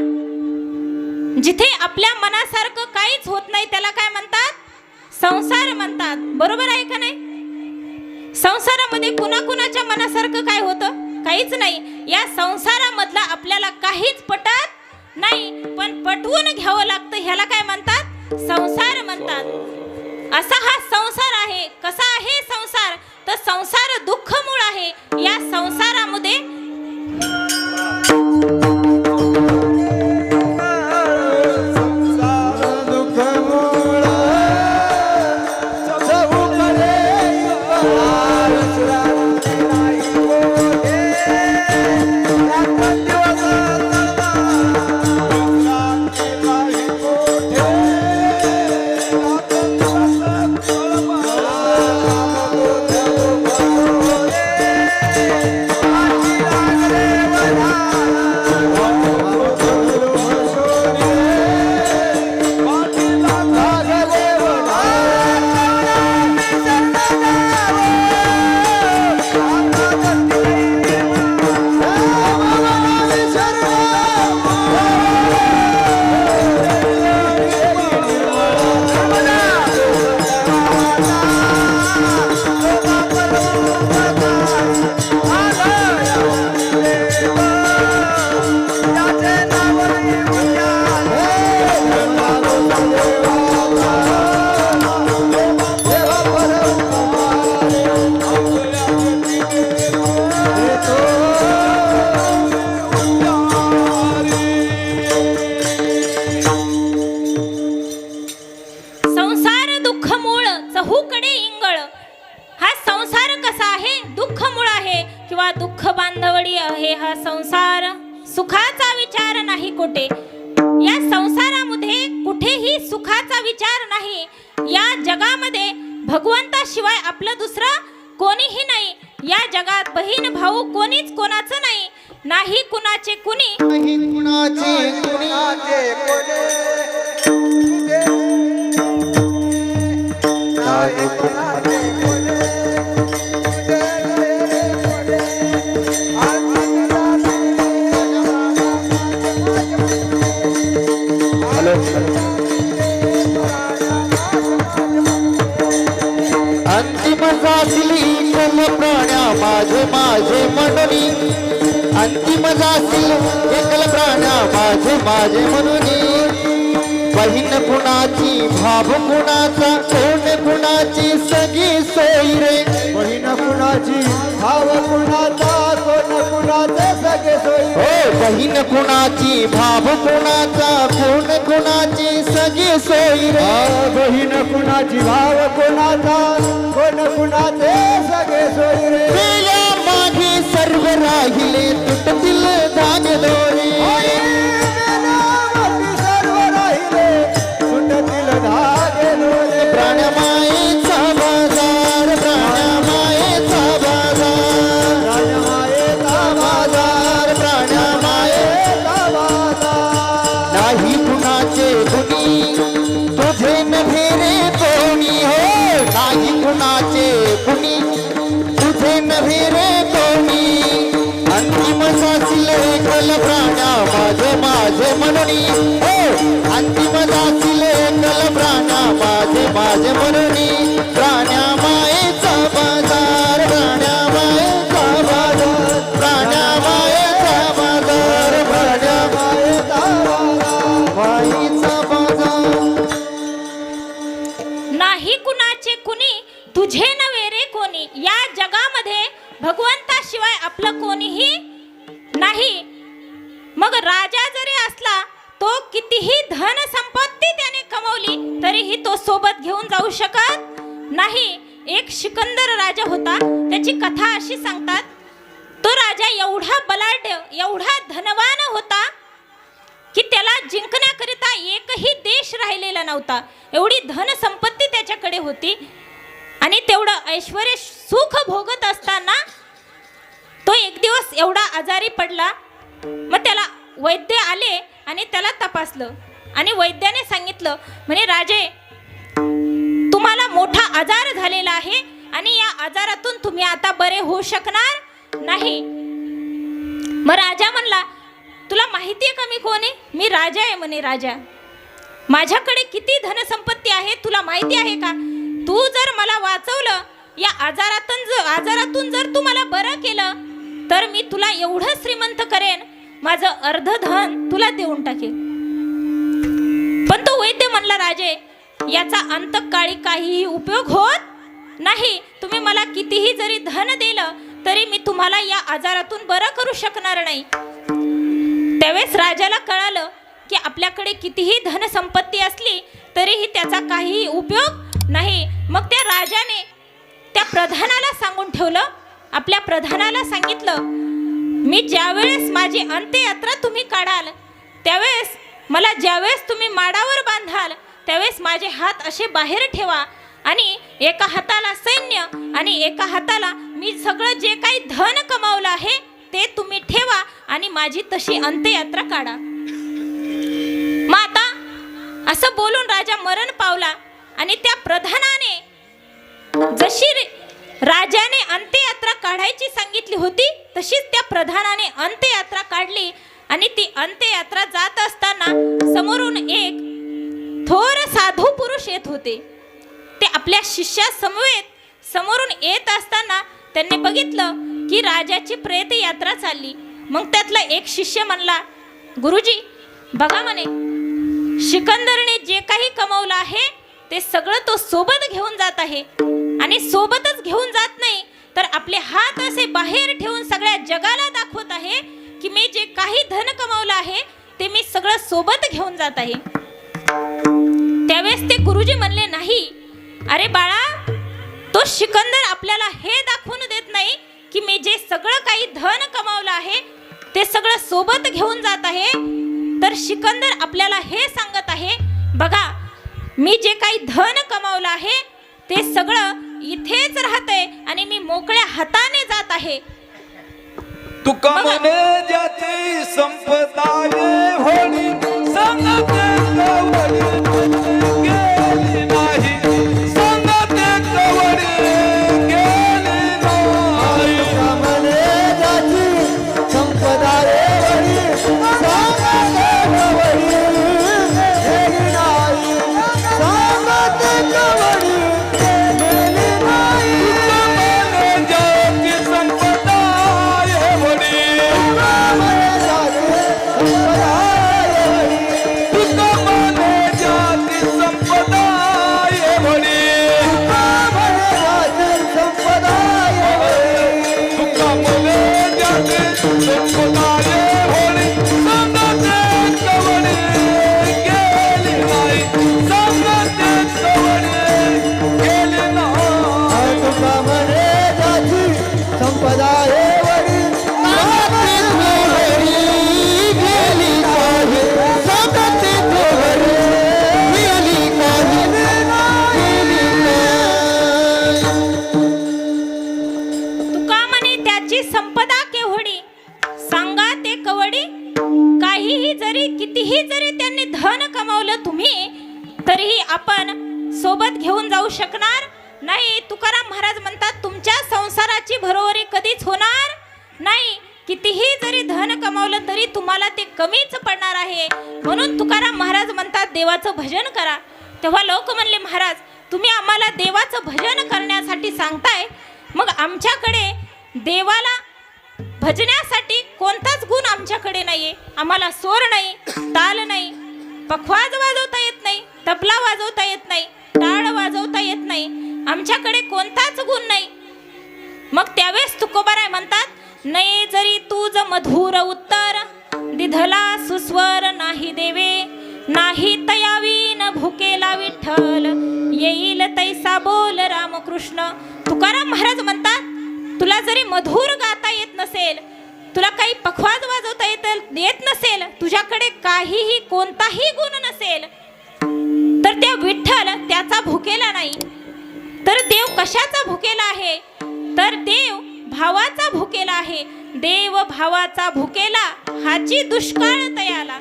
जिथे आपल्या मनासारखं काहीच होत नाही त्याला काय म्हणतात? संसार म्हणतात. बरोबर आहे का नाही? संसारामध्ये कुणाकुणाच्या मनासारखं काय होतं? काहीच नाही. या संसारामधला आपल्याला काहीच पटत नाही पण पटवून घ्यावं लागतं. ह्याला काय म्हणतात? संसार म्हणतात. असा हा संसार आहे. कसा आहे संसार तर संसार दुःखमूळ आहे. या संसारामध्ये दुःख बांधवडी आहे हा संसार. सुखाचा विचार नाही कोठे. या संसारामध्ये कुठेही सुखाचा विचार नाही. या जगामध्ये भगवंताशिवाय आपलं दुसरं कोणीही नाही. या जगात बहीण भाऊ कोणीच कोणाचं नाही. नाही कुणाचे कुणी
नाही कुणाचे अंतिम जासिली कोम प्राण्या माझे माझे म्हणूनी. अंतिम जासिल एकल प्राण्या माझे माझे म्हणूनी. बहीण कुणाची भाव कुणाचा कोण कुणाची सगळी सोयी रे.
बहीण कुणाची भाव कुणाचा कोण कुणाचे सगळे सोयी.
हो बहीण कुणाची भाव कुणाचा कोण कुणाची सगळी सोयी रे.
बहीण कुणाची भाव कुणाचा कोण कुणाचे सगळे सोयी रे.
गेल्या मागे सर्व राहिले तुटतील धागे दोरे.
सर्व राहिले तुटतील धागे दोरे.
प्राण्या मायेचा बाजार प्राण्या मायेचा बाजार.
राजा मायेचा
बाजार प्राण्या मायेचा
बाजार.
नाही कुणाचे कुणी तुझे नव्हे रे कोणी. हो नाही कुणाचे कुणी तुझे नव्हे रे कोणी. अंतिम सासिल एकल प्राण्या माझे माझे म्हणून. हो अंतिम
तुझे नव्हे रे कोणी, या जगामध्ये भगवंताशिवाय आपलं कोणीही नाही. मग राजा जरी असला, तो कितीही धन संपत्ती त्याने कमवली तरीही तो सोबत घेऊन जाऊ शकत नाही. एक सिकंदर राजा होता, त्याची कथा अशी सांगतात. तो राजा एवढा बलाढ्य, एवढा धनवान होता की त्याला जिंकण्याकरिता एकही देश राहिलेला नव्हता. एवढी धन संपत्ती त्याच्याकडे होती. आणि तेवढं ऐश्वर्य सुख भोगत असताना तो एक दिवस एवढा आजारी पडला. मग त्याला वैद्य आले आणि त्याला तपासलं आणि वैद्याने सांगितलं, म्हणे राजे, तुम्हाला मोठा आजार झालेला आहे आणि या आजारातून तुम्ही आता बरे होऊ शकणार नाही. मग राजा म्हणला, तुला माहिती आहे का मी कोण आहे? मी राजा आहे म्हणे. राजा, माझ्याकडे किती धनसंपत्ती आहे तुला माहिती आहे का? तू जर मला वाचवलं, या आजारातून जर तू मला बरं केलं तर मी तुला एवढं श्रीमंत करेन, माझं अर्ध धन तुला देऊन टाकेल. पण तो वैद्य म्हणला, राजे, याचा अंतकाळी काहीही उपयोग होत नाही. तुम्ही मला कितीही जरी धन दिलं तरी मी तुम्हाला या आजारातून बरं करू शकणार नाही. त्यावेळेस राजाला कळालं की आपल्याकडे कितीही धनसंपत्ती असली तरीही त्याचा काहीही उपयोग नाही. मग त्या राजाने त्या प्रधानाला सांगून ठेवलं. आपल्या प्रधानाला सांगितलं, मी ज्यावेळेस माझी अंत्ययात्रा तुम्ही काढाल, त्यावेळेस मला ज्यावेळेस तुम्ही माडावर बांधाल त्यावेळेस माझे हात असे बाहेर ठेवा आणि एका हाताला सैन्य आणि एका हाताला मी सगळं जे काही धन कमावलं आहे ते तुम्ही ठेवा आणि माझी तशी अंत्ययात्रा काढा. मग आता असं बोलून राजा मरण पावला. आणि त्या प्रधानाने जशी राजाने अंत्ययात्रा काढायची सांगितली होती तशीच त्या प्रधानाने अंत्ययात्रा काढली. आणि ती अंत्ययात्रा जात असताना समोरून एक थोर साधू पुरुष येत होते. ते आपल्या शिष्यासमवेत समोरून येत असताना त्यांनी बघितलं की राजाची प्रेत यात्रा चालली. मग त्यातला एक शिष्य म्हणला, गुरुजी बघा म्हणे, सिकंदरने जे काही कमवलं आहे ते सगळं तो सोबत घेऊन जात आहे. आणि सोबतच घेऊन जात नाही तर आपले हात असे बाहेर ठेवून सगळ्या जगाला दाखवत आहे की मी जे काही धन कमावलं आहे ते मी सगळं सोबत घेऊन जात आहे. त्यावेळेस ते गुरुजी म्हणले, नाही अरे बाळा, तो सिकंदर आपल्याला हे दाखवून देत नाही की मी जे सगळं काही धन कमावलं आहे ते सगळं सोबत घेऊन जात आहे. तर सिकंदर आपल्याला हे सांगत आहे, बघा मी जे काही धन कमावलं आहे ते सगळं इथेच राहतंय आणि मी मोकळ्या हाताने जात आहे.
तुका म्हणे ज्याची संपदा ये होळी, सांगते कवडी गेली नाही, सांगते कवडी गेली नाही.
तुका म्हणे ज्याची संपदा ये होळी, सांगते कवडी गेली नाही, सांगते कवडी गेली नाही.
तुका म्हणे ज्याची संपदा ये होळी, तुका म्हणे ज्याची संपदा ये होळी, सांगते कवडी गेली नाही, सांगते कवडी गेली नाही.
तुका म्हणे ज्याची संपदा ये होळी, सांगते कवडी गेली नाही.
तुका म्हणे त्याची संपदा केवढी, सांगा ते कवडी. काहीही जरी कितीही जरी त्यांनी धन कमावलं तुम्ही तरीही आपण सोबत घेऊन जाऊ शकणार नाही. तुकाराम महाराज म्हणतात, तुमच्या संसाराची भरोवरी कधीच होणार नाही. कितीही जरी धन कमावलं तरी तुम्हाला ते कमीच पडणार आहे. म्हणून तुकाराम महाराज म्हणतात, देवाचं भजन करा. तेव्हा लोक म्हणले, महाराज तुम्ही आम्हाला देवाचं भजन करण्यासाठी सांगताय, मग आमच्याकडे देवाला भजण्यासाठी कोणताच गुण आमच्याकडे नाहीये. आम्हाला स्वर नाही, ताल नाही, पखवाज वाजवता येत नाही, तबला वाजवता येत नाही, टाळ वाजवता येत नाही. आमच्याकडे कोणताच गुण नाही. मग त्यावेळेस तुकोबाराय म्हणतात, नाही जरी तुझ मधुर उत्तर दिधला सुस्वर नाही देवे, नाही तयावी न भुकेला विठ्ठल, येईल तैसा बोल रामकृष्ण. तुकाराम महाराज म्हणतात, तुला जरी मधुर गाता येत नसेल, तुला काही पखवाज वाजवता येत नसेल, तुझ्याकडे काहीही कोणताही गुण नसेल, तर त्या विठ्ठल त्याचा भुकेला नाही. तर देव कशाचा भुकेला आहे? तर देव भावाचा भुकेला आहे. देव भावाचा भुकेला हाची दुष्काळ तयाला.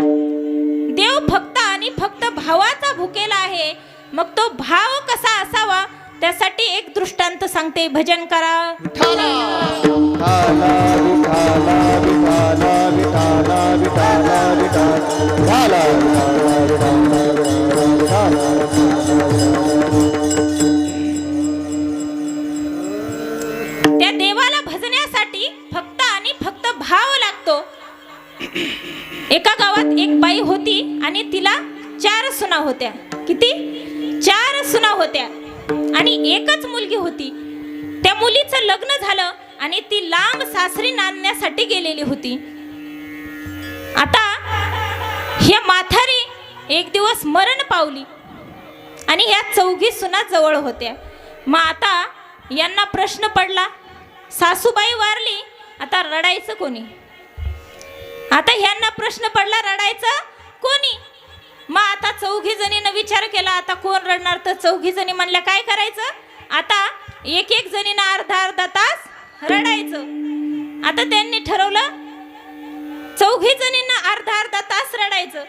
देव फक्त आणि फक्त भावाचा भुकेला आहे. मग तो भाव कसा असावा त्यासाठी एक दृष्टांत सांगते. भजन करा.
विठाला विठाला विठाला विठाला विठाला विठाला
त्या देवाला भजण्यासाठी फक्त आणि फक्त भाव लागतो. एका गावात एक बाई होती आणि तिला 4 सुना होत्या. किती? 4 सुना होत्या आणि एकच मुलगी होती. त्या मुलीचं लग्न झालं आणि ती लांब सासरी नांदण्यासाठी गेलेली होती. आता ह्या माथारी एक दिवस मरण पावली आणि ह्या 4 सुना जवळ होत्या. मग आता यांना प्रश्न पडला, सासूबाई वारली, आता रडायचं कोणी? आता ह्यांना प्रश्न पडला, रडायचं कोणी? मग आता 4 जणींना विचार केला, आता कोण रडणार? तर 4 जणी म्हणल्या, काय करायचं? आता एक जणींना अर्धा तास रडायचं. आता त्यांनी ठरवलं 4 जणींना अर्धा तास रडायचं.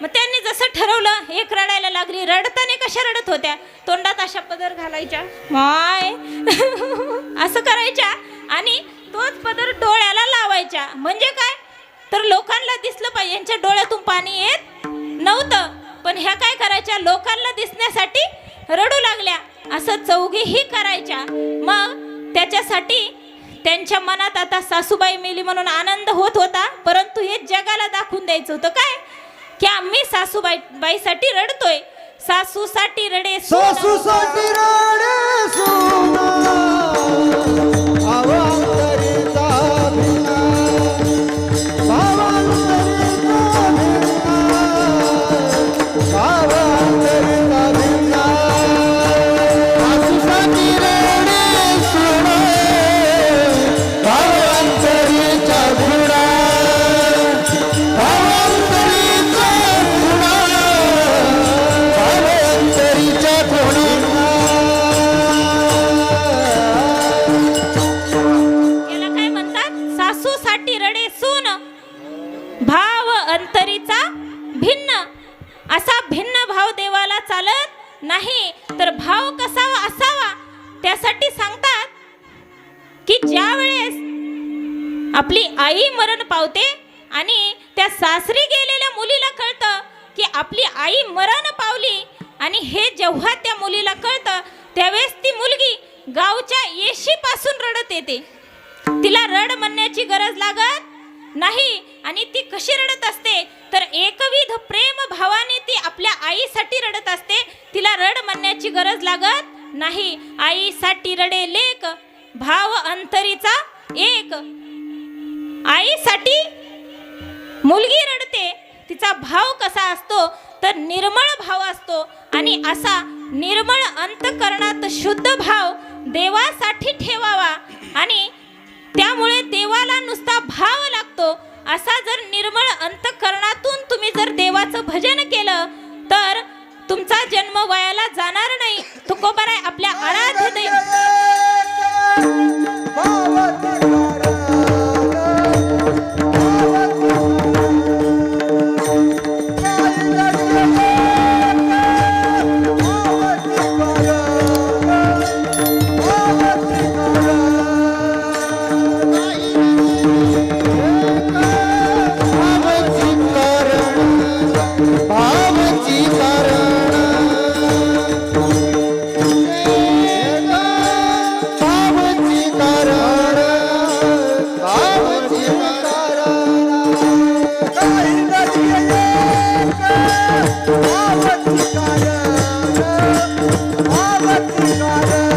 मग त्यांनी जसं ठरवलं, एक रडायला लागली. रडताना कशा रडत होत्या? तोंडात अशा पदर घालायच्या, माय असं करायच्या आणि तोच पदर डोळ्याला लावायच्या. म्हणजे काय? तर लोकांना दिसलं पाहिजे. यांच्या डोळ्यातून पाणी येत नव्हतं, पण ह्या काय करायच्या? लोकांना दिसण्यासाठी रडू लागल्या. असं 4ही करायच्या. मग त्याच्यासाठी त्यांच्या मनात आता सासूबाई मेली म्हणून आनंद होत होता, परंतु हे जगाला दाखवून द्यायचं होतं काय, की आम्ही सासूबाईसाठी रडतोय. सासूसाठी रडे
सासूसाठी रडे सोना भावांतरीचा भिन्ना, भावांतरीचा भिन्ना, भावांतरीचा भिन्ना.
सासूसाठी रडे सोना भावांतरीचा भिन्ना, भावांतरीचा भिन्ना, भावांतरीचा भिन्ना.
याला काय म्हणतात? सासूसाठी रडे सून, भाव अंतरीचा भिन्न. असा भिन्न भाव देवाला चालत नाही. तर भाव कसा असावा त्यासाठी सांगतात की ज्या वेळेस आपली आई मरण पावते आणि त्या सासरी गेलेल्या मुलीला कळतं की आपली आई मरण पावली, आणि हे जेव्हा त्या मुलीला कळतं त्यावेळेस ती मुलगी गावच्या येशीपासून रडत येते. तिला रड म्हणण्याची गरज लागत नाही. आणि ती कशी रडत असते? तर एकविध प्रेम भावाने ती आपल्या आईसाठी रडत असते. तिला रड म्हणण्याची गरज लागत नाही. आईसाठी रडे लेक, भाव अंतरीचा एक. आईसाठी मुलगी रडते. तिचा भाव कसा असतो? तर निर्मळ भाव असतो. आणि असा निर्मळ अंतकरणात शुद्ध भाव देवासाठी ठेवावा. आणि त्यामुळे देवाला नुसता भाव लागतो. असा जर निर्मळ अंतकरणातून तुम्ही जर देवाचं भजन केलं तर तुमचा जन्म वायाला जाणार नाही. तुकोबाराय आपल्या आराध्य
भावची कारण, भावची कारण, भावची
कारण.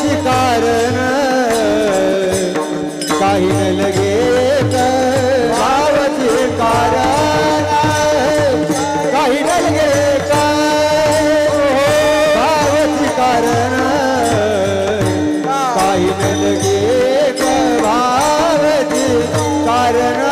भावाची कारण काही न लगे भावाची कारण काही न लगे भावाची कारण काही न लगे भावाची कारण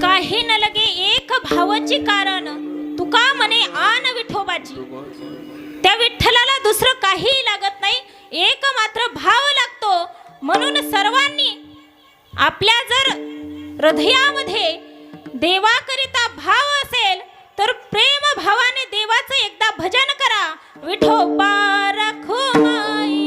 काही न लगे एक भावाची कारण तुका म्हणे आन विठोबाची. त्या विठ्ठलाला दुसरं काहीही लागत नाही, एक मात्र भाव लागतो. म्हणून सर्वांनी आपल्या जर हृदयामध्ये देवाकरिता भाव असेल तर प्रेम भावाने देवाचं एकदा भजन करा. विठोबा रखुमाई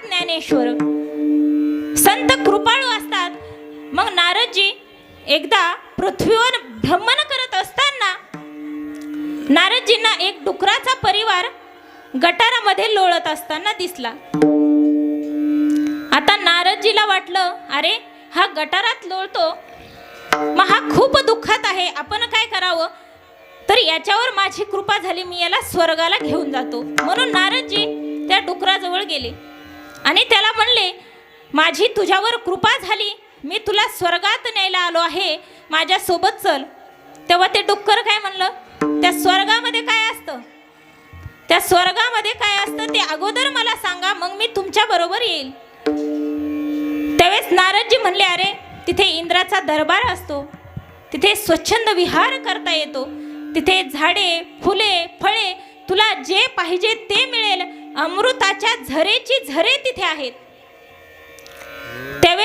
ज्ञानेश्वर संत कृपाळू असतात. मग नारदजी एकदा पृथ्वीवर भ्रमण करत असताना नारदजींना एक डुकराचा परिवार गटारामध्ये लोळत असताना दिसला. आता नारदजीला वाटलं, अरे हा गटारात लोळतो, मग हा खूप दुःखात आहे, आपण काय करावं? तर याच्यावर माझी कृपा झाली, मी याला स्वर्गाला घेऊन जातो. म्हणून नारदजी त्या डुकराजवळ गेले आणि त्याला म्हणले, माझी तुझ्यावर कृपा झाली, मी तुला स्वर्गात न्यायला आलो आहे, माझ्या सोबत चल. तेव्हा ते डुक्कर काय म्हणलं, त्या स्वर्गामध्ये काय असतं, त्या स्वर्गामध्ये काय असतं ते अगोदर मला सांगा, मग मी तुमच्या बरोबर येईल. त्यावेळेस नारदजी म्हणले, अरे तिथे इंद्राचा दरबार असतो, तिथे स्वच्छंद विहार करता येतो, तिथे झाडे फुले फळे तुला जे पाहिजे ते मिळेल, अमृताच्या झरेची झरे तिथे आहेत. त्यावेळेस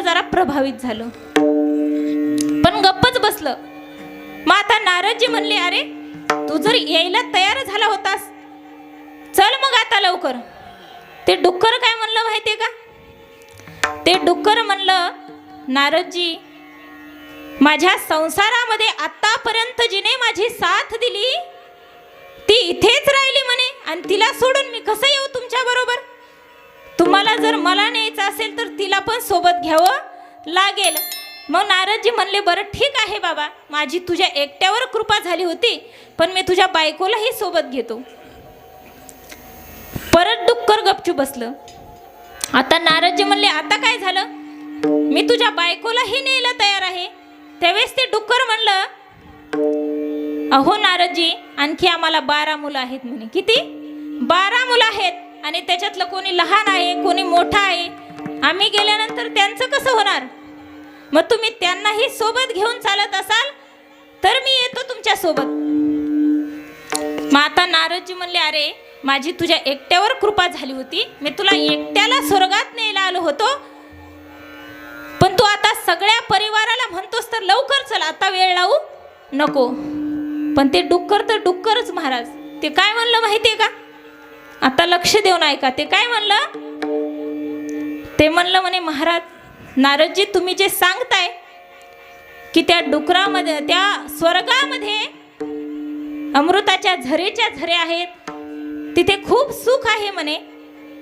जरा प्रभावित झालं, पण गप्पच बसलं. मग आता नारदजी म्हणले, अरे तू जर यायला तयार झाला होतास, चल मग आता लवकर. ते डुक्कर काय म्हणलं माहितीये का? ते डुक्कर म्हणलं, नारदजी, माझ्या संसारामध्ये आतापर्यंत जिने माझी साथ दिली ती इथेच राहिली म्हणे, आणि तिला सोडून मी कसं येऊ तुमच्या बरोबर? तुम्हाला जर मला न्यायचं असेल तर तिला पण सोबत घ्यावं लागेल. मग नारदजी म्हणले, बरं ठीक आहे बाबा, माझी तुझ्या एकट्यावर कृपा झाली होती, पण मी तुझ्या बायकोलाही सोबत घेतो. परत डुक्कर गपचूप बसलं. आता नारदजी म्हणले, आता काय झालं? मी तुझ्या बायकोलाही न्यायला तयार आहे. त्यावेळेस ते डुक्कर म्हणलं, अहो नारदजी, आणखी आम्हाला 12 मुलं आहेत म्हणे. किती? 12 मुलं आहेत, आणि त्याच्यातलं कोणी लहान आहे, कोणी मोठा आहे. आम्ही गेल्यानंतर त्यांचं कसं होणार? मग तुम्ही त्यांनाही सोबत घेऊन चालत असाल तर मी येतो तुमच्या सोबत. मग आता नारदजी म्हणले, अरे माझी तुझ्या एकट्यावर कृपा झाली होती, मी तुला एकट्याला स्वर्गात न्यायला आलो होतो, पण तू आता सगळ्या परिवाराला म्हणतोस तर लवकर चल, आता वेळ लावू नको. पण ते डुक्कर तर डुक्करच महाराज. ते काय म्हणलं माहितीये का? आता लक्ष देऊन ऐका. ते काय म्हणलं? ते म्हणलं म्हणे, महाराज नारदजी, तुम्ही जे सांगताय की त्या डुकरामध्ये, त्या स्वर्गामध्ये अमृताच्या झरेच्या झरे आहेत, तिथे खूप सुख आहे म्हणे.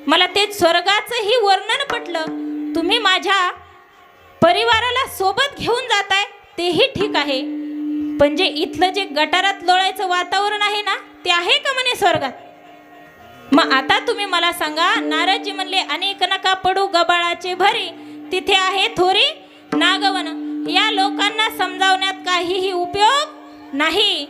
मला ते स्वर्गाचंही वर्णन पटलं. तुम्ही माझ्या परिवाराला सोबत घेऊन जाताय तेही ठीक आहे, पण जे इथलं जे गटारात लोळायचं वातावरण आहे ना, ते आहे का म्हणे स्वर्गात? मग आता तुम्ही मला सांगा. नारदजी म्हणले, अनेक नका पडू गबाळाचे भरी, तिथे आहे थोरी नागवन. या लोकांना समजावण्यात काहीही उपयोग नाही.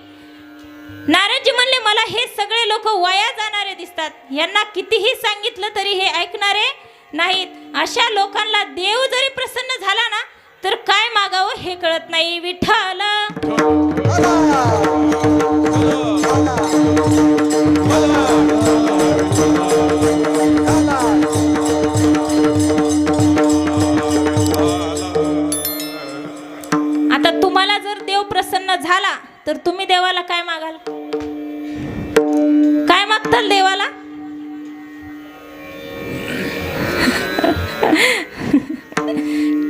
नारदजी म्हणले, मला हे सगळे लोक वाया जाणारे दिसतात, यांना कितीही सांगितलं तरी हे ऐकणारे नाहीत. अशा लोकांना देव जरी प्रसन्न झाला ना तर काय मागावं हे कळत नाही. विठ्ठल आता तुम्हाला जर देव प्रसन्न झाला तर तुम्ही देवाला काय मागाल? काय मागताल देवाला?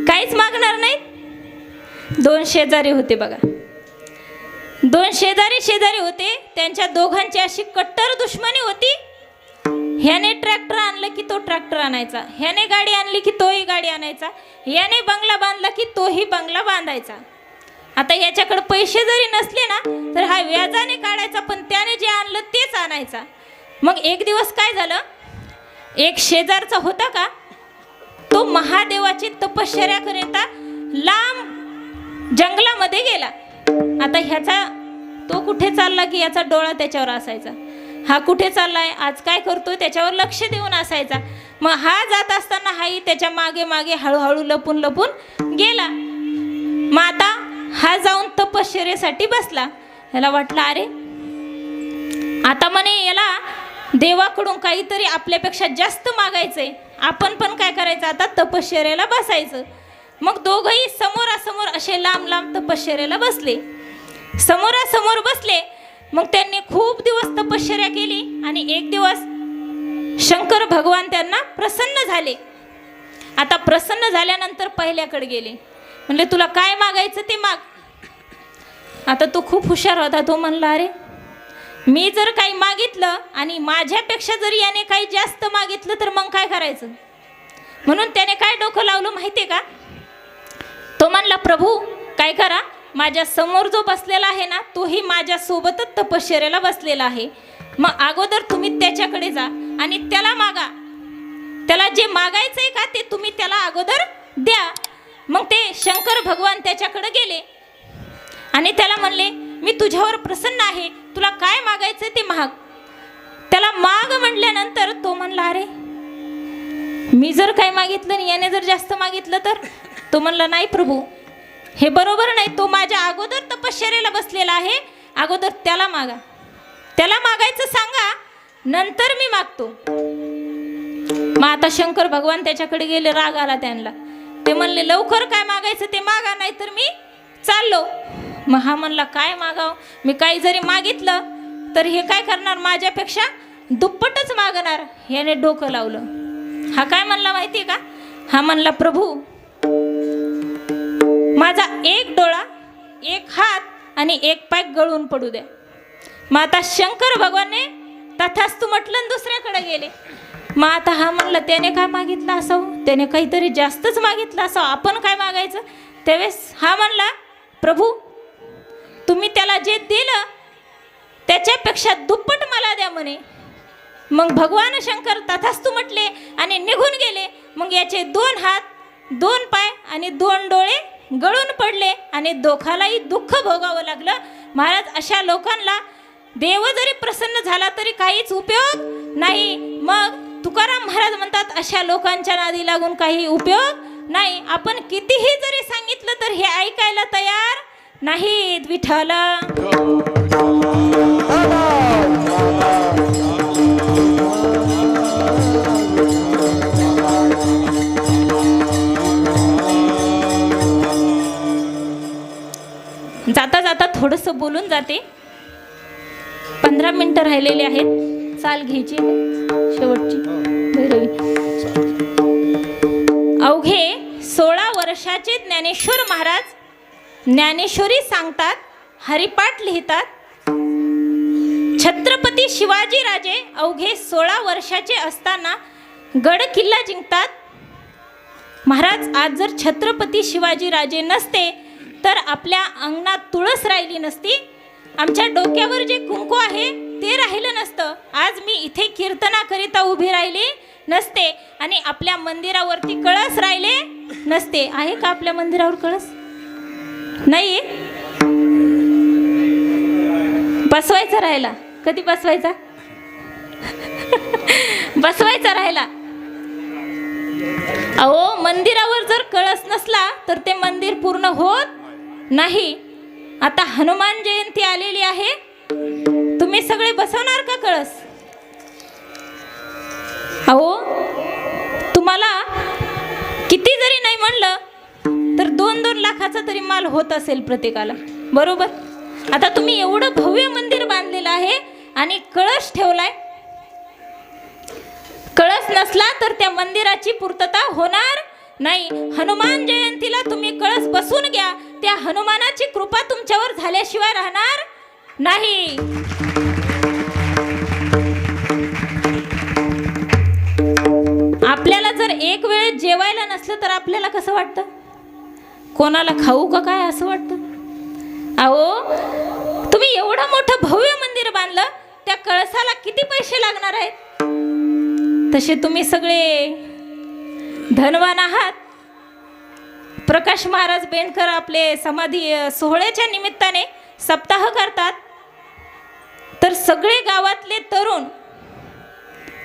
काहीच मागणार नाही. 2 शेजारी होते बघा. 2 शेजारी होते. त्यांच्या दोघांची अशी कट्टर दुश्मनी होती. ह्याने ट्रॅक्टर आणलं की तो ट्रॅक्टर आणायचा, ह्याने गाडी आणली की तोही गाडी आणायचा, ह्याने बंगला बांधला की तोही बंगला बांधायचा. आता याच्याकडे पैसे जरी नसले ना तर हा व्याजाने काढायचा, पण त्याने जे आणलं तेच आणायचा. मग एक दिवस काय झालं, एक शेजारचा होता का, तो महादेवाची तपश्चर्या करिता लांब जंगलामध्ये गेला. आता ह्याचा तो कुठे चालला की याचा डोळा त्याच्यावर असायचा. हा कुठे चाललाय, आज काय करतोय, त्याच्यावर लक्ष देऊन असायचा. मग हा जात असताना हाही त्याच्या मागे मागे हळूहळू लपून लपून गेला. मग आता हा जाऊन तपश्चर्येसाठी बसला. याला वाटलं, अरे आता म्हणे याला देवाकडून काहीतरी आपल्यापेक्षा जास्त मागायचंय, आपण पण काय करायचं, आता तपश्चर्याला बसायचं. मग दोघंही समोरासमोर असे लांब लांब तपश्चर्याला बसले. समोरासमोर बसले. मग त्यांनी खूप दिवस तपश्चर्या केली आणि एक दिवस शंकर भगवान त्यांना प्रसन्न झाले. आता प्रसन्न झाल्यानंतर पहिल्याकडे गेले. म्हणले, तुला काय मागायचं ते माग. आता तो खूप हुशार होता. तो म्हणला, अरे मी जर काही मागितलं आणि माझ्यापेक्षा जर याने काही जास्त मागितलं तर मग काय करायचं? म्हणून त्याने काय डोकं लावलं माहितीये का? तो म्हणला, प्रभू काय करा, माझ्या समोर जो बसलेला आहे ना तोही माझ्या सोबतच तपश्चर्याला बसलेला आहे. मग अगोदर तुम्ही त्याच्याकडे जा आणि त्याला मागा. त्याला जे मागायचंय का ते तुम्ही त्याला अगोदर द्या. मग ते शंकर भगवान त्याच्याकडे गेले आणि त्याला म्हणले, मी तुझ्यावर प्रसन्न आहे, तुला काय मागायचं ते माग. त्याला माग म्हटल्यानंतर तो म्हणला, अरे मी जर काय मागितलं आणि याने जर जास्त मागितलं तर? तो म्हणला, नाही प्रभू, हे बरोबर नाही. तो माझ्या अगोदर तपश्चर्याला बसलेला आहे, अगोदर त्याला मागा. त्याला मागायचं सांगा, नंतर मी मागतो. मग आता शंकर भगवान त्याच्याकडे गेले. राग आला त्यांना. ते म्हणले लवकर काय मागायचं ते मागा, नाही तर मी चाललो. मग हा म्हणला काय मागाव, मी काही जरी मागितलं तर हे काय करणार, माझ्यापेक्षा दुप्पटच मागणार. याने डोकं लावलं. हा काय म्हणला माहिती का, हा म्हणला प्रभू माझा एक डोळा, एक हात आणि एक पाय गळून पडू द्या. मग आता शंकर भगवानने तथास्तु म्हटलं आणि दुसऱ्याकडे गेले. मग आता हा म्हणलं त्याने काय मागितलं असावं, त्याने काहीतरी जास्तच मागितलं असावं, आपण काय मागायचं. त्यावेळेस हा म्हणला प्रभू तुम्ही त्याला जे दिलं त्याच्यापेक्षा दुप्पट मला द्या म्हणे. मग भगवान शंकर तथास्तु म्हटले आणि निघून गेले. मग याचे 2 हात, 2 पाय आणि 2 डोळे गळून पडले आणि दोघालाही दुःख भोगावं लागलं. महाराज अशा लोकांना देव जरी प्रसन्न झाला तरी काहीच उपयोग नाही. मग तुकाराम महाराज म्हणतात अशा लोकांच्या नादी लागून काही उपयोग नाही. आपण कितीही जरी सांगितलं तर हे ऐकायला तयार नाहीत. विठ्ठल जाता जाता थोडंसं बोलून जाते. 15 मिनिटं राहिलेले आहेत. चाल घ्यायची शेवटची भैरवी. अवघे 16 वर्षाचे ज्ञानेश्वर महाराज ज्ञानेश्वरी सांगतात, हरिपाठ लिहितात. छत्रपती शिवाजी राजे अवघे 16 वर्षाचे असताना गड किल्ला जिंकतात. महाराज आज जर छत्रपती शिवाजी राजे नसते तर आपल्या अंगणात तुळस राहिली नसती, आमच्या डोक्यावर जे कुंकू आहे ते राहिलं नसतं, आज मी इथे कीर्तनाकरिता उभी राहिली नसते आणि आपल्या मंदिरावरती कळस राहिले नसते. आहे का आपल्या मंदिरावर कळस? नाही. बसवायचा राहिला. कधी बसवायचा? बसवायचा राहिला. अहो मंदिरावर जर कळस नसला तर ते मंदिर पूर्ण होत नाही. आता हनुमान जयंती आलेली आहे, तुम्ही सगळे बसवणार का कळस? अहो तुम्हाला किती जरी नाही म्हणलं तर 2-2 लाखाचा तरी माल होत असेल प्रत्येकाला, बरोबर? आता तुम्ही एवढं भव्य मंदिर बांधलेलं आहे आणि कळस ठेवलाय. कळस नसला तर त्या मंदिराची पूर्तता होणार नाही. हनुमान जयंतीला तुम्ही कळस बसून घ्या, त्या हनुमानाची कृपा तुमच्यावर झाल्याशिवाय राहणार नाही. आपल्याला जर एक वेळ जेवायला नसलं तर आपल्याला कसं वाटतं? कोणाला खाऊ का काय असं वाटतं. अहो तुम्ही एवढं मोठं भव्य मंदिर बांधलं, त्या कळसाला किती पैसे लागणार आहेत? तसे तुम्ही सगळे धनवान आहात. प्रकाश महाराज बेनकर आपले समाधी सोहळ्याच्या निमित्ताने सप्ताह करतात, तर सगळे गावातले तरुण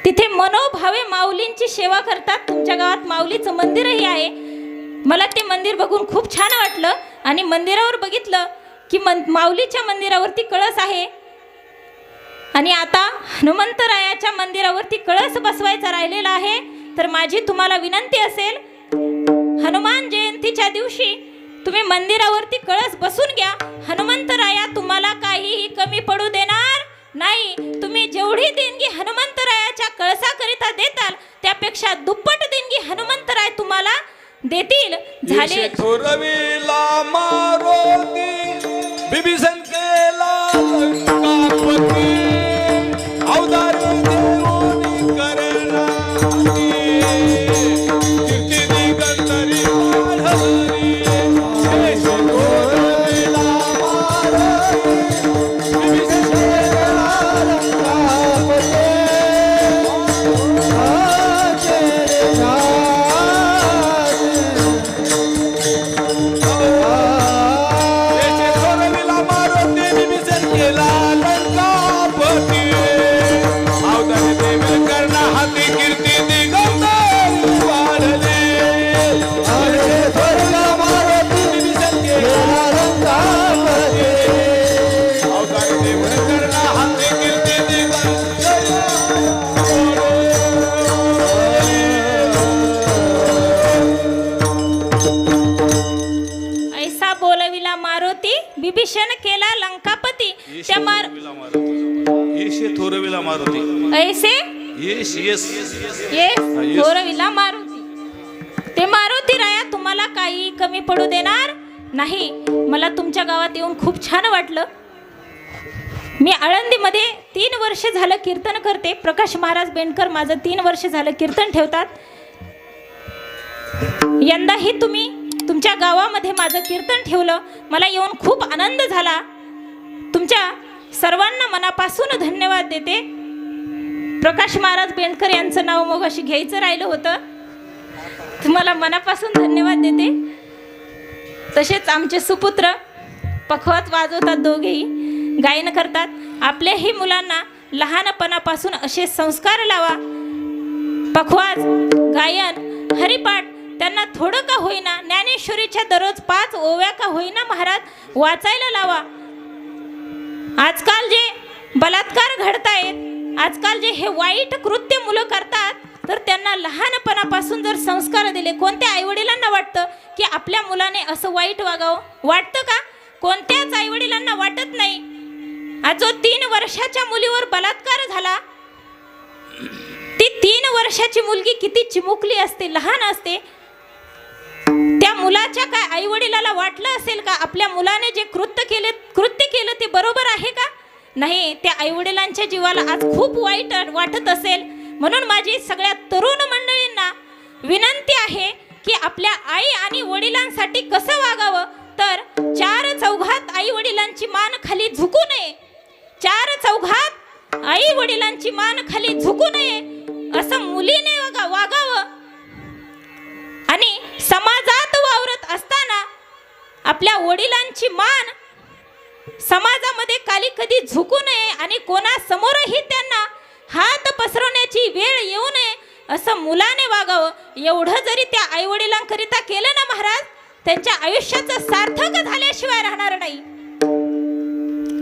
तिथे मनोभावे माऊलींची सेवा करतात. तुमच्या गावात माऊलीचं मंदिरही आहे. मला ते मंदिर बघून खूप छान वाटलं आणि मंदिरावर बघितलं की माऊलीच्या मंदिरावरती कळस आहे आणि आता हनुमंतरायाच्या मंदिरावरती कळस बसवायचा राहिलेला आहे. तर माझी तुम्हाला विनंती असेल, हनुमान जयंतीच्या दिवशी तुम्ही मंदिरावरती कळस बसून घ्या. हनुमंतराया तुम्हाला काहीही कमी पडू देणार नाही. तुम्ही जेवढी देणगी हनुमंतरायाच्या कळसाकरिता देताल त्यापेक्षा दुप्पट देणगी हनुमंतराय तुम्हाला देतील. झाले
थोरविला मारुती बिभीषण केला लंकापती अवतार देऊनी करणारी कीर्ती दिगंतरी वाढवली. थोरविला मारुती बिभीषण केला लंकापती थोरविला मारुती मारुती
ऐसे
येस येस
ये
yes.
थोरविला मारुती. ते मारुती राया तुम्हाला काही कमी पडू देणार नाही. मला तुमच्या गावात येऊन खूप छान वाटलं. मी आळंदीमध्ये 3 वर्ष झालं कीर्तन करते. प्रकाश महाराज बेंडकर माझं 3 वर्ष झालं कीर्तन ठेवतात. यंदाही तुम्ही तुमच्या गावामध्ये माझं कीर्तन ठेवलं. मला येऊन खूप आनंद झाला. तुमच्या सर्वांना मनापासून धन्यवाद देते. प्रकाश महाराज बेंडकर यांचं नाव मग अशी घ्यायचं राहिलं होतं. तुम्हाला मनापासून धन्यवाद देते. तसेच आमचे सुपुत्र पखवाज वाजवतात, दोघेही गायन करतात. आपल्याही मुलांना लहानपणापासून असे संस्कार लावा. पखवाज, गायन, हरिपाठ त्यांना थोडं का होईना, ज्ञानेश्वरीच्या दररोज 5 ओव्या का होईना महाराज वाचायला लावा. आजकाल जे बलात्कार घडतायत, आजकाल जे हे वाईट कृत्य मुलं करतात, तर त्यांना लहानपणापासून जर संस्कार दिले, कोणत्या आईवडिलांना वाटतं की आपल्या मुलाने असं वाईट वागावं? वाटतं का? कोणत्याच आईवडिलांना वाटत नाही. आज जो 3 वर्षाच्या मुलीवर बलात्कार झाला, ती 3 वर्षाची मुलगी किती चिमुकली असते, लहान असते. त्या मुलाच्या काय आईवडिलाला वाटलं असेल का आपल्या मुलाने जे कृत्य केलं ते बरोबर आहे का? नाही, त्या आईवडिलांच्या जीवाला आज खूप वाईट वाटत असेल. म्हणून माझी सगळ्या तरुण मंडळींना विनंती आहे की आपल्या आई आणि वडिलांसाठी कसं वागावं, तर 4 चौघात आई वडिलांची मान खाली झुकू नये. 4 चौघात आई वडिलांची मान खाली झुकू नये असं मुलीने वागावं. आणि समाजात वावरत असताना आपल्या वडिलांची मान समाजामध्ये कधी झुकू नये आणि कोणासमोरही त्यांना हात पसरवण्याची वेळ येऊ नये असं मुलाने वागावं. एवढं जरी त्या आई वडिलांकरिता केलं ना महाराज, त्यांच्या आयुष्याचं सार्थक झाल्याशिवाय राहणार नाही.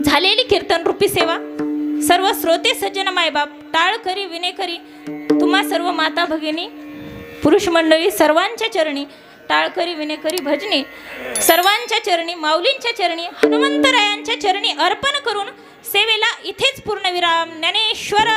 झालेली कीर्तन रूपी सेवा सर्व श्रोते सज्जन मायबाप, टाळकरी विनेकरी, तुम्हा सर्व माता भगिनी, पुरुष मंडळी सर्वांच्या चरणी, टाळकरी विनेकरी भजनी सर्वांच्या चरणी, माऊलींच्या चरणी, हनुमंतरायांच्या चरणी अर्पण करून सेवेला इथेच पूर्णविराम. ज्ञानेश्वर